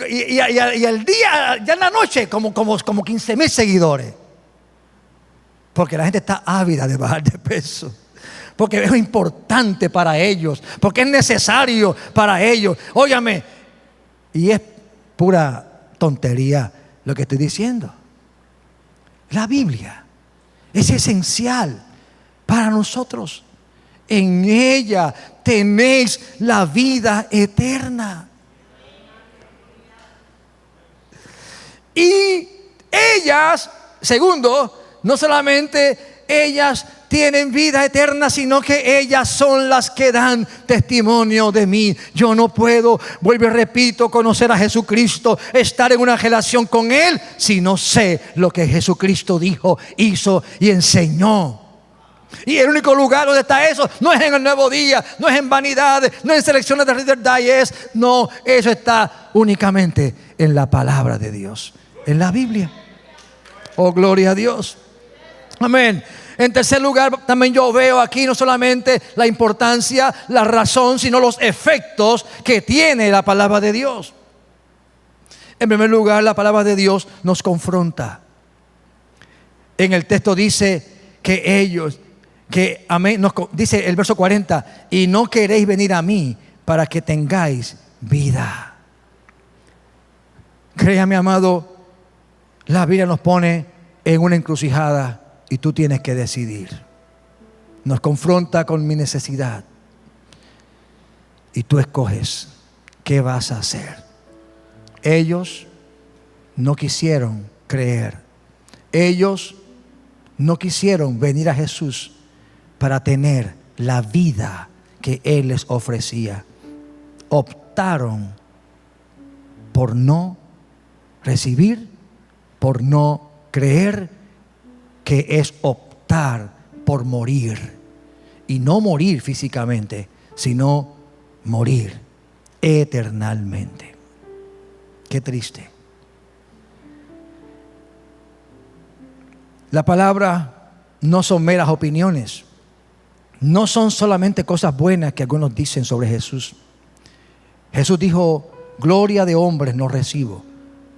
Y al día, ya en la noche, como 15,000 seguidores. Porque la gente está ávida de bajar de peso. Porque es importante para ellos. Porque es necesario para ellos. Óyame. Y es pura tontería lo que estoy diciendo. La Biblia es esencial para nosotros. En ella tenéis la vida eterna. Y ellas, segundo, no solamente ellas tienen vida eterna, sino que ellas son las que dan testimonio de mí. Yo no puedo, vuelvo y repito, conocer a Jesucristo, estar en una relación con Él, si no sé lo que Jesucristo dijo, hizo y enseñó. Y el único lugar donde está eso no es en el Nuevo Día, no es en vanidades, no es en selecciones de Reader Digest. No, eso está únicamente en la palabra de Dios, en la Biblia. Oh, gloria a Dios. Amén. En tercer lugar, también yo veo aquí no solamente la importancia, la razón, sino los efectos que tiene la palabra de Dios. En primer lugar, la palabra de Dios nos confronta. En el texto dice dice el verso 40, y no queréis venir a mí para que tengáis vida. Créame, amado, la Biblia nos pone en una encrucijada. Y tú tienes que decidir. Nos confronta con mi necesidad. Y tú escoges qué vas a hacer. Ellos no quisieron creer. Ellos no quisieron venir a Jesús para tener la vida que Él les ofrecía. optaron por no recibir, por no creer, que es optar por morir. Y no morir físicamente, sino morir eternalmente. Qué triste. La palabra no son meras opiniones. No son solamente cosas buenas que algunos dicen sobre Jesús. Jesús dijo: gloria de hombres no recibo,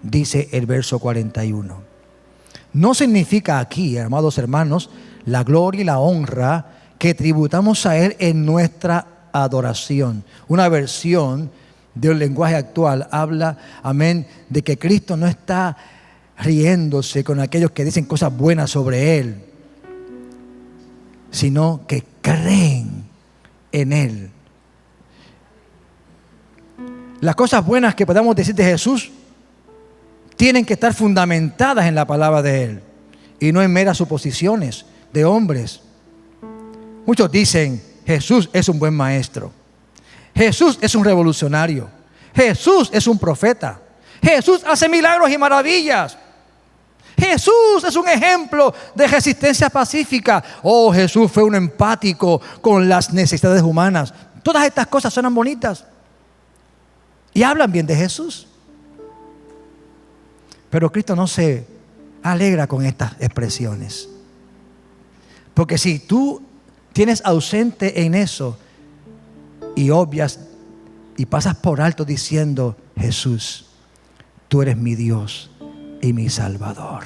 dice el verso 41. No significa aquí, amados hermanos, la gloria y la honra que tributamos a Él en nuestra adoración. Una versión del lenguaje actual habla, amén, de que Cristo no está riéndose con aquellos que dicen cosas buenas sobre Él, sino que creen en Él. Las cosas buenas que podamos decir de Jesús tienen que estar fundamentadas en la palabra de Él y no en meras suposiciones de hombres. Muchos dicen: Jesús es un buen maestro, Jesús es un revolucionario, Jesús es un profeta, Jesús hace milagros y maravillas, Jesús es un ejemplo de resistencia pacífica. Oh, Jesús fue un empático con las necesidades humanas. Todas estas cosas suenan bonitas y hablan bien de Jesús. Pero Cristo no se alegra con estas expresiones. Porque si tú tienes ausente en eso y obvias y pasas por alto diciendo: Jesús, tú eres mi Dios y mi Salvador.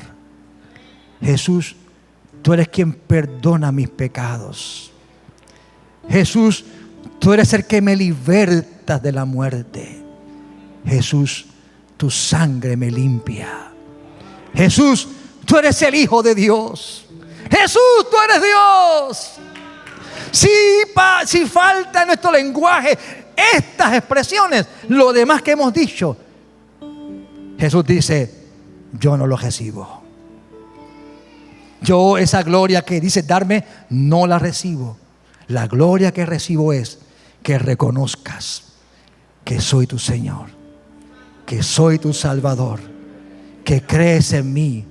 Jesús, tú eres quien perdona mis pecados. Jesús, tú eres el que me libertas de la muerte. Jesús, tu sangre me limpia. Jesús, tú eres el Hijo de Dios. Jesús, tú eres Dios. Si falta en nuestro lenguaje estas expresiones, lo demás que hemos dicho, Jesús dice: yo no lo recibo. Yo esa gloria que dice darme, no la recibo. La gloria que recibo es que reconozcas que soy tu Señor, que soy tu Salvador, que crees en mí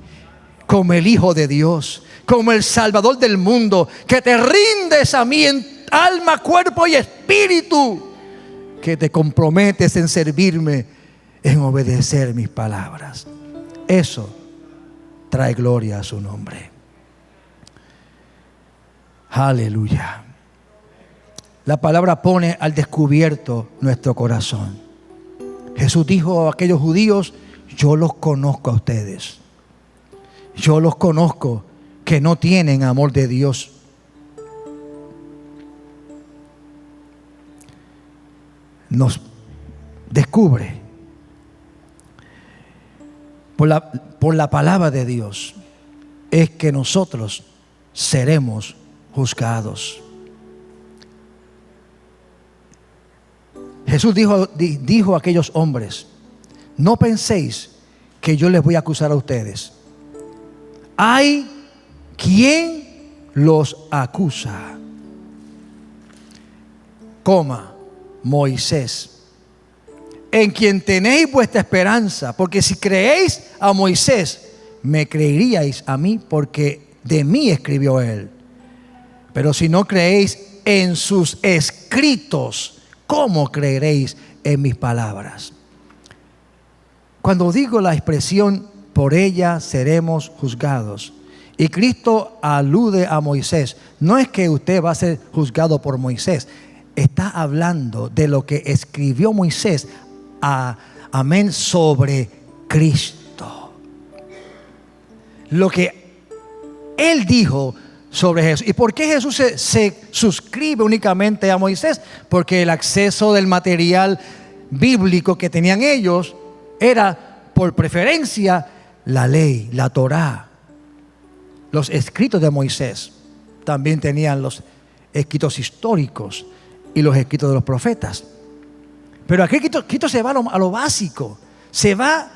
como el Hijo de Dios, como el Salvador del mundo, que te rindes a mí en alma, cuerpo y espíritu, que te comprometes en servirme, en obedecer mis palabras. Eso trae gloria a su nombre. Aleluya. La palabra pone al descubierto nuestro corazón. Jesús dijo a aquellos judíos: yo los conozco a ustedes. Yo los conozco, que no tienen amor de Dios. Nos descubre por la palabra de Dios es que nosotros seremos juzgados. Jesús dijo a aquellos hombres: no penséis que yo les voy a acusar a ustedes. Hay quien los acusa, Moisés, en quien tenéis vuestra esperanza, porque si creéis a Moisés, me creeríais a mí, porque de mí escribió él. Pero si no creéis en sus escritos, ¿cómo creeréis en mis palabras? Cuando digo la expresión por ella seremos juzgados, y Cristo alude a Moisés, no es que usted va a ser juzgado por Moisés. Está hablando de lo que escribió Moisés, amén, sobre Cristo. Lo que él dijo sobre Jesús. ¿Y por qué Jesús se suscribe únicamente a Moisés? Porque el acceso del material bíblico que tenían ellos era por preferencia la ley, la Torá, los escritos de Moisés. También tenían los escritos históricos y los escritos de los profetas. Pero aquí Cristo se va a lo básico, se va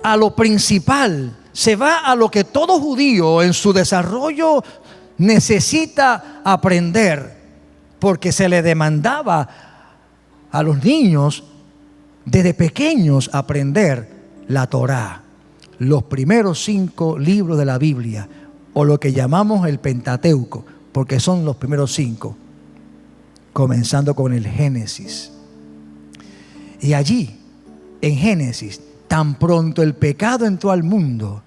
a lo principal, se va a lo que todo judío en su desarrollo necesita aprender, porque se le demandaba a los niños desde pequeños aprender la Torá, los primeros 5 libros de la Biblia, o lo que llamamos el Pentateuco, porque son los primeros 5, comenzando con el Génesis. Y allí, en Génesis, tan pronto el pecado entró al mundo,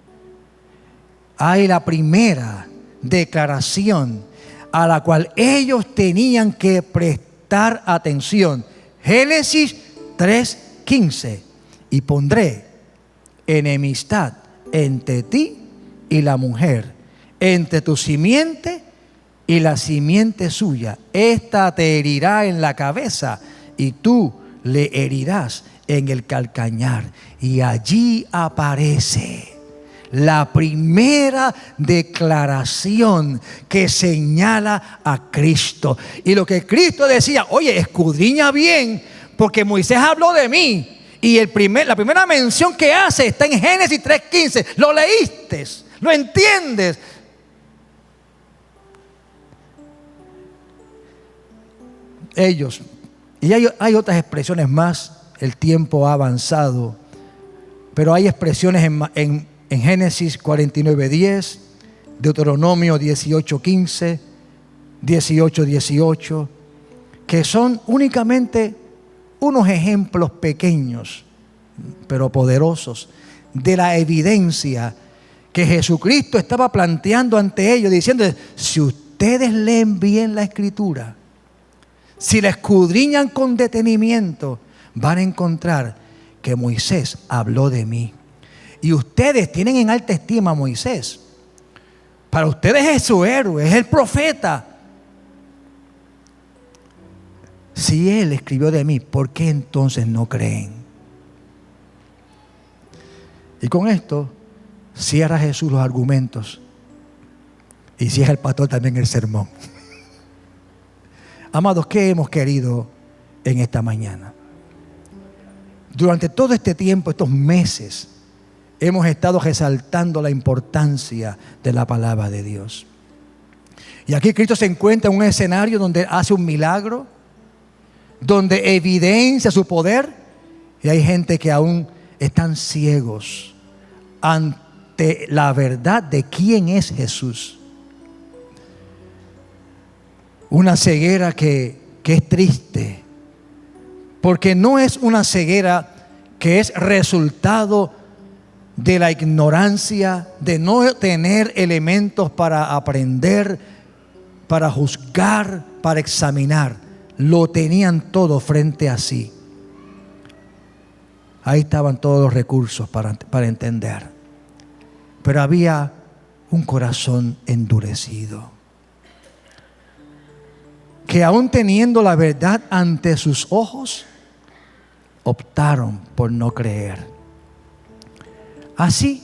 hay la primera declaración a la cual ellos tenían que prestar atención. Génesis 3:15. Y pondré enemistad entre ti y la mujer, entre tu simiente y la simiente suya. Esta te herirá en la cabeza y tú le herirás en el calcañar. Y allí aparece la primera declaración que señala a Cristo. Y lo que Cristo decía, oye, escudriña bien, porque Moisés habló de mí. Y la primera mención que hace está en Génesis 3:15. Lo leíste, lo entiendes. Ellos, y hay otras expresiones más, el tiempo ha avanzado, pero hay expresiones en Génesis 49:10, Deuteronomio 18:15, 18:18, que son únicamente unos ejemplos pequeños, pero poderosos, de la evidencia que Jesucristo estaba planteando ante ellos, diciendo: si ustedes leen bien la Escritura, si la escudriñan con detenimiento, van a encontrar que Moisés habló de mí. Y ustedes tienen en alta estima a Moisés. Para ustedes es su héroe, es el profeta. Si él escribió de mí, ¿por qué entonces no creen? Y con esto cierra Jesús los argumentos y cierra el pastor también el sermón. Amados, ¿qué hemos querido en esta mañana? Durante todo este tiempo, estos meses, hemos estado resaltando la importancia de la palabra de Dios. Y aquí Cristo se encuentra en un escenario donde hace un milagro, donde evidencia su poder, y hay gente que aún están ciegos ante la verdad de quién es Jesús. Una ceguera que es triste, porque no es una ceguera que es resultado de la ignorancia, de no tener elementos para aprender, para juzgar, para examinar. Lo tenían todo frente a sí. Ahí estaban todos los recursos para entender. Pero había un corazón endurecido, que aún teniendo la verdad ante sus ojos, optaron por no creer. Así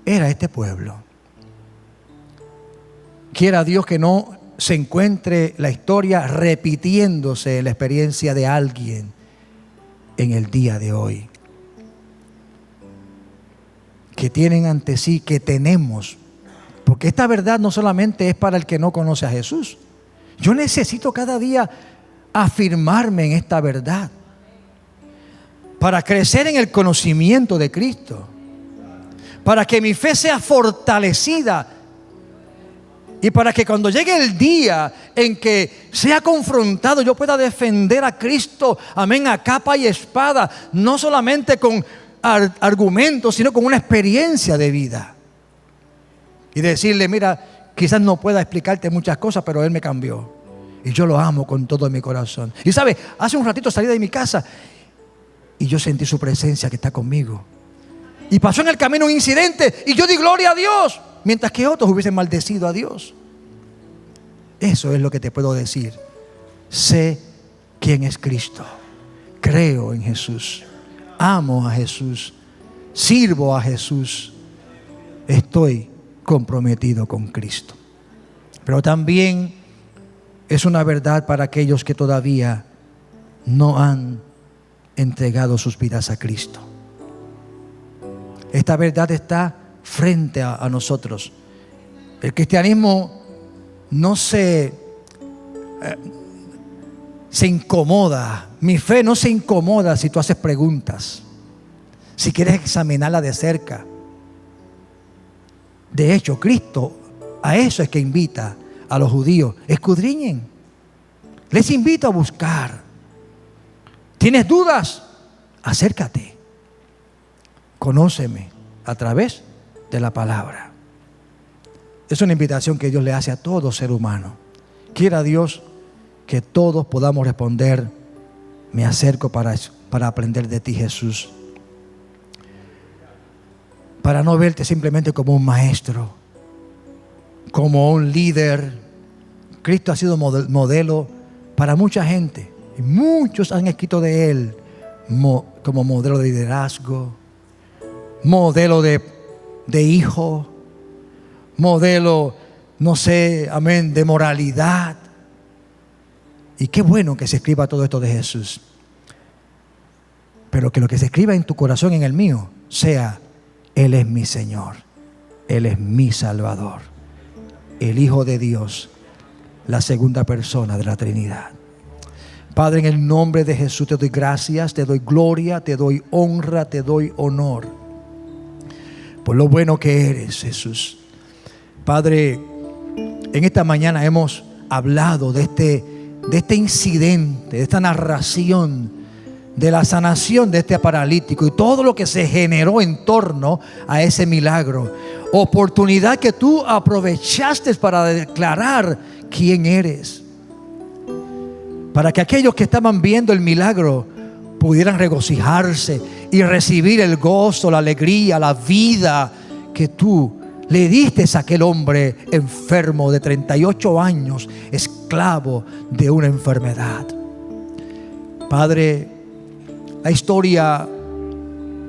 era este pueblo. Quiera Dios que no se encuentre la historia repitiéndose en la experiencia de alguien en el día de hoy. Que tienen ante sí, que tenemos. Porque esta verdad no solamente es para el que no conoce a Jesús. Yo necesito cada día afirmarme en esta verdad para crecer en el conocimiento de Cristo, para que mi fe sea fortalecida y para que cuando llegue el día en que sea confrontado, yo pueda defender a Cristo, amén, a capa y espada, no solamente con argumentos, sino con una experiencia de vida. Y decirle: mira, quizás no pueda explicarte muchas cosas, pero Él me cambió. Y yo lo amo con todo mi corazón. Y sabe, hace un ratito salí de mi casa y yo sentí su presencia que está conmigo. Y pasó en el camino un incidente y yo di gloria a Dios, mientras que otros hubiesen maldecido a Dios. Eso es lo que te puedo decir. Sé quién es Cristo. Creo en Jesús. Amo a Jesús. Sirvo a Jesús. Estoy comprometido con Cristo. Pero también es una verdad para aquellos que todavía no han entregado sus vidas a Cristo. Esta verdad está frente a nosotros. El cristianismo no se se incomoda. Mi fe no se incomoda si tú haces preguntas, si quieres examinarla de cerca. De hecho, Cristo a eso es que invita a los judíos. Escudriñen. Les invito a buscar. ¿Tienes dudas? Acércate. Conóceme a través de la palabra. Es una invitación que Dios le hace a todo ser humano. Quiera Dios que todos podamos responder: me acerco para aprender de ti, Jesús. Para no verte simplemente como un maestro, como un líder. Cristo ha sido modelo para mucha gente. Y muchos han escrito de Él como modelo de liderazgo, modelo de hijo, modelo, no sé, amén, de moralidad. Y qué bueno que se escriba todo esto de Jesús. Pero que lo que se escriba en tu corazón, en el mío, sea: Él es mi Señor, Él es mi Salvador, el Hijo de Dios, la segunda persona de la Trinidad. Padre, en el nombre de Jesús te doy gracias, te doy gloria, te doy honra, te doy honor por lo bueno que eres, Jesús. Padre, en esta mañana hemos hablado de este incidente, de esta narración de la sanación de este paralítico y todo lo que se generó en torno a ese milagro. Oportunidad que tú aprovechaste para declarar quién eres, para que aquellos que estaban viendo el milagro pudieran regocijarse y recibir el gozo, la alegría, la vida que tú le diste a aquel hombre enfermo de 38 años, esclavo de una enfermedad. Padre, la historia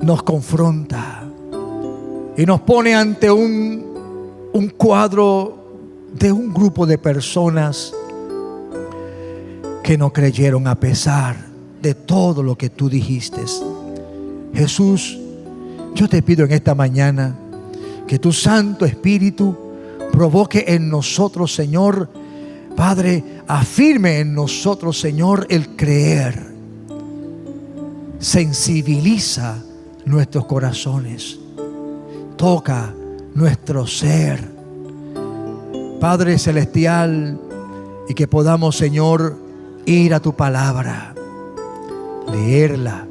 nos confronta y nos pone ante un cuadro de un grupo de personas que no creyeron a pesar de todo lo que tú dijiste. Jesús, yo te pido en esta mañana que tu Santo Espíritu provoque en nosotros, Señor, Padre, afirme en nosotros, Señor, el creer. Sensibiliza nuestros corazones, toca nuestro ser, Padre Celestial, y que podamos, Señor, ir a tu palabra, leerla,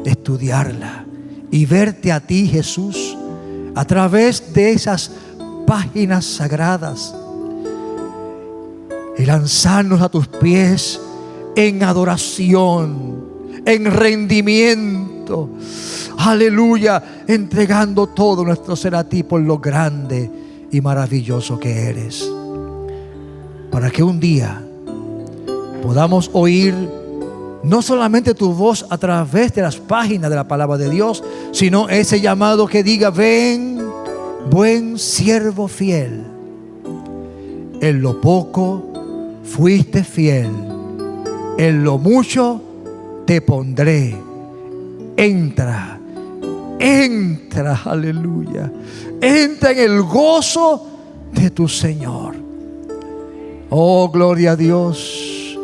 estudiarla y verte a ti, Jesús, a través de esas páginas sagradas, y lanzarnos a tus pies en adoración, en rendimiento, aleluya, entregando todo nuestro ser a ti por lo grande y maravilloso que eres, para que un día podamos oír no solamente tu voz a través de las páginas de la palabra de Dios, sino ese llamado que diga: ven, buen siervo fiel, en lo poco fuiste fiel, en lo mucho te pondré. Entra, aleluya, entra en el gozo de tu Señor. Oh, gloria a Dios.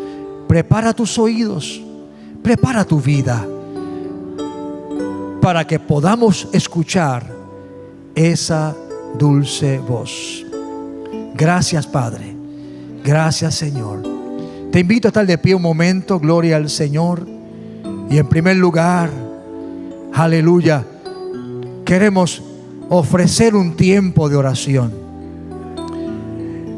Prepara tus oídos, prepara tu vida, para que podamos escuchar esa dulce voz. Gracias, Padre. Gracias, Señor. Te invito a estar de pie un momento. Gloria al Señor. Y en primer lugar, aleluya, queremos ofrecer un tiempo de oración.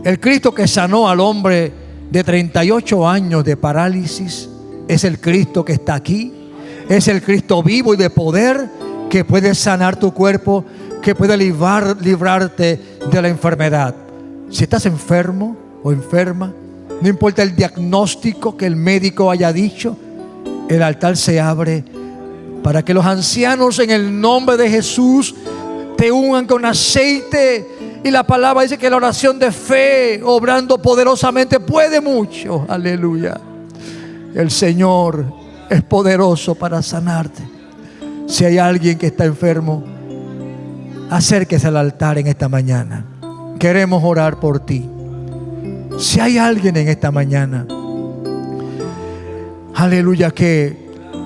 El Cristo que sanó al hombre de 38 años de parálisis es el Cristo que está aquí. Es el Cristo vivo y de poder, que puede sanar tu cuerpo, que puede librarte de la enfermedad. Si estás enfermo o enferma, no importa el diagnóstico que el médico haya dicho, el altar se abre para que los ancianos, en el nombre de Jesús, te ungan con aceite. Y la palabra dice que la oración de fe, obrando poderosamente, puede mucho. Aleluya. El Señor es poderoso para sanarte. Si hay alguien que está enfermo, acérquese al altar en esta mañana. Queremos orar por ti. Si hay alguien en esta mañana, aleluya, que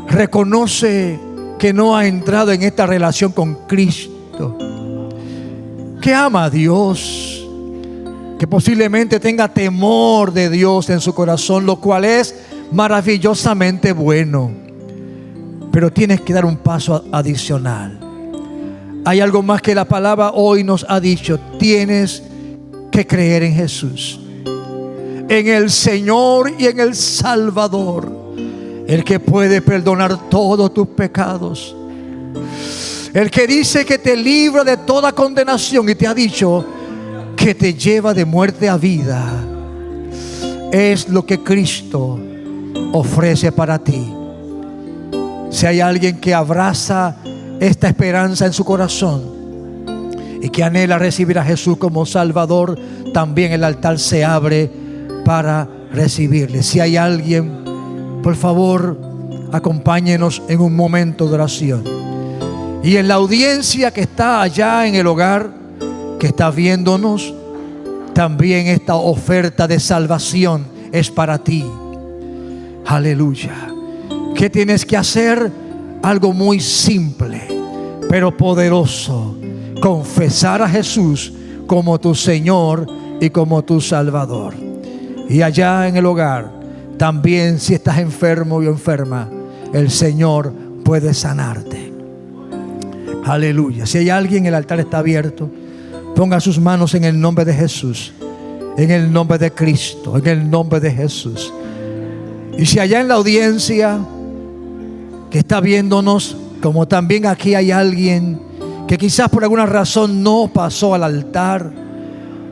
reconoce que no ha entrado en esta relación con Cristo, que ama a Dios, que posiblemente tenga temor de Dios en su corazón, lo cual es maravillosamente bueno, pero tienes que dar un paso adicional. Hay algo más que la palabra hoy nos ha dicho: tienes que creer en Jesús, en el Señor y en el Salvador, el que puede perdonar todos tus pecados, el que dice que te libra de toda condenación y te ha dicho que te lleva de muerte a vida. Es lo que Cristo ofrece para ti. Si hay alguien que abraza esta esperanza en su corazón y que anhela recibir a Jesús como Salvador, también el altar se abre para recibirle. Si hay alguien, por favor, acompáñenos en un momento de oración. Y en la audiencia que está allá en el hogar, que está viéndonos, también esta oferta de salvación es para ti. Aleluya. ¿Qué tienes que hacer? Algo muy simple, pero poderoso: confesar a Jesús como tu Señor y como tu Salvador. Y allá en el hogar, también, si estás enfermo y enferma, el Señor puede sanarte. Aleluya. Si hay alguien, el altar está abierto. Ponga sus manos en el nombre de Jesús, en el nombre de Cristo, en el nombre de Jesús. Y si allá en la audiencia que está viéndonos, como también aquí hay alguien que quizás por alguna razón no pasó al altar,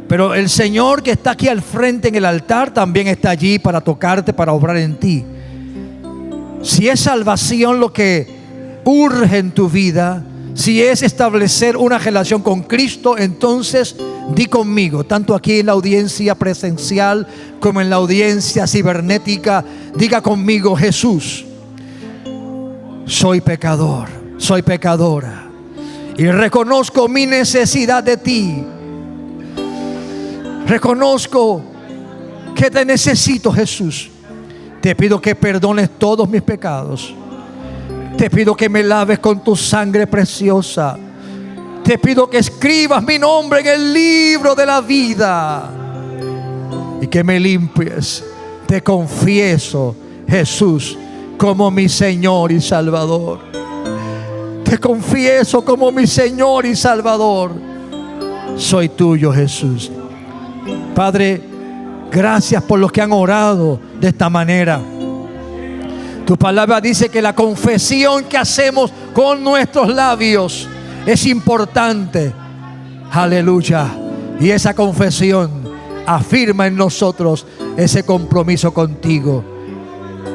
pero el Señor que está aquí al frente en el altar también está allí para tocarte, para obrar en ti. Si es salvación lo que urge en tu vida, si es establecer una relación con Cristo, entonces di conmigo, tanto aquí en la audiencia presencial como en la audiencia cibernética, diga conmigo: Jesús, soy pecador, soy pecadora, y reconozco mi necesidad de ti. Reconozco que te necesito, Jesús. Te pido que perdones todos mis pecados. Te pido que me laves con tu sangre preciosa. Te pido que escribas mi nombre en el libro de la vida y que me limpies. Te confieso, Jesús, como mi Señor y Salvador. Te confieso como mi Señor y Salvador. Soy tuyo, Jesús. Padre, gracias por los que han orado de esta manera. Tu palabra dice que la confesión que hacemos con nuestros labios es importante. Aleluya. Y esa confesión afirma en nosotros ese compromiso contigo.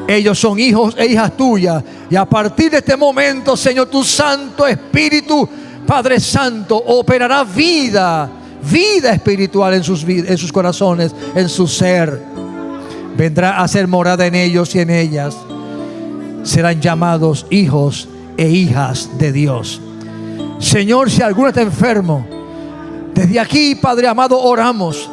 Ellos son hijos e hijas tuyas. Y a partir de este momento, Señor, tu Santo Espíritu, Padre Santo, operará vida espiritual en sus corazones, en su ser. Vendrá a ser morada en ellos y en ellas. Serán llamados hijos e hijas de Dios. Señor, si alguno está enfermo, desde aquí, Padre amado, oramos.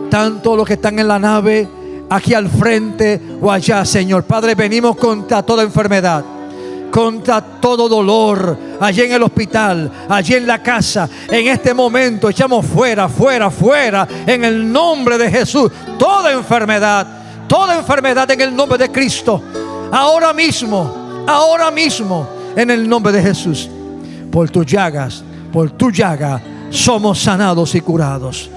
Tanto los que están en la nave, aquí al frente o allá, Señor. Padre, venimos contra toda enfermedad, contra todo dolor, allí en el hospital, allí en la casa. En este momento echamos fuera, en el nombre de Jesús, toda enfermedad en el nombre de Cristo. Ahora mismo, en el nombre de Jesús. Por tu llaga somos sanados y curados.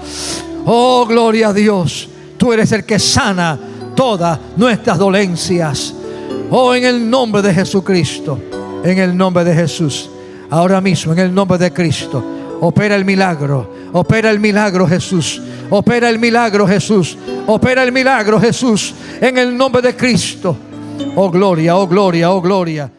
Oh, gloria a Dios. Tú eres el que sana todas nuestras dolencias. Oh, en el nombre de Jesucristo, en el nombre de Jesús. Ahora mismo, en el nombre de Cristo, opera el milagro, Jesús. Opera el milagro, Jesús. Opera el milagro, Jesús, en el nombre de Cristo. Oh gloria, oh gloria, oh gloria.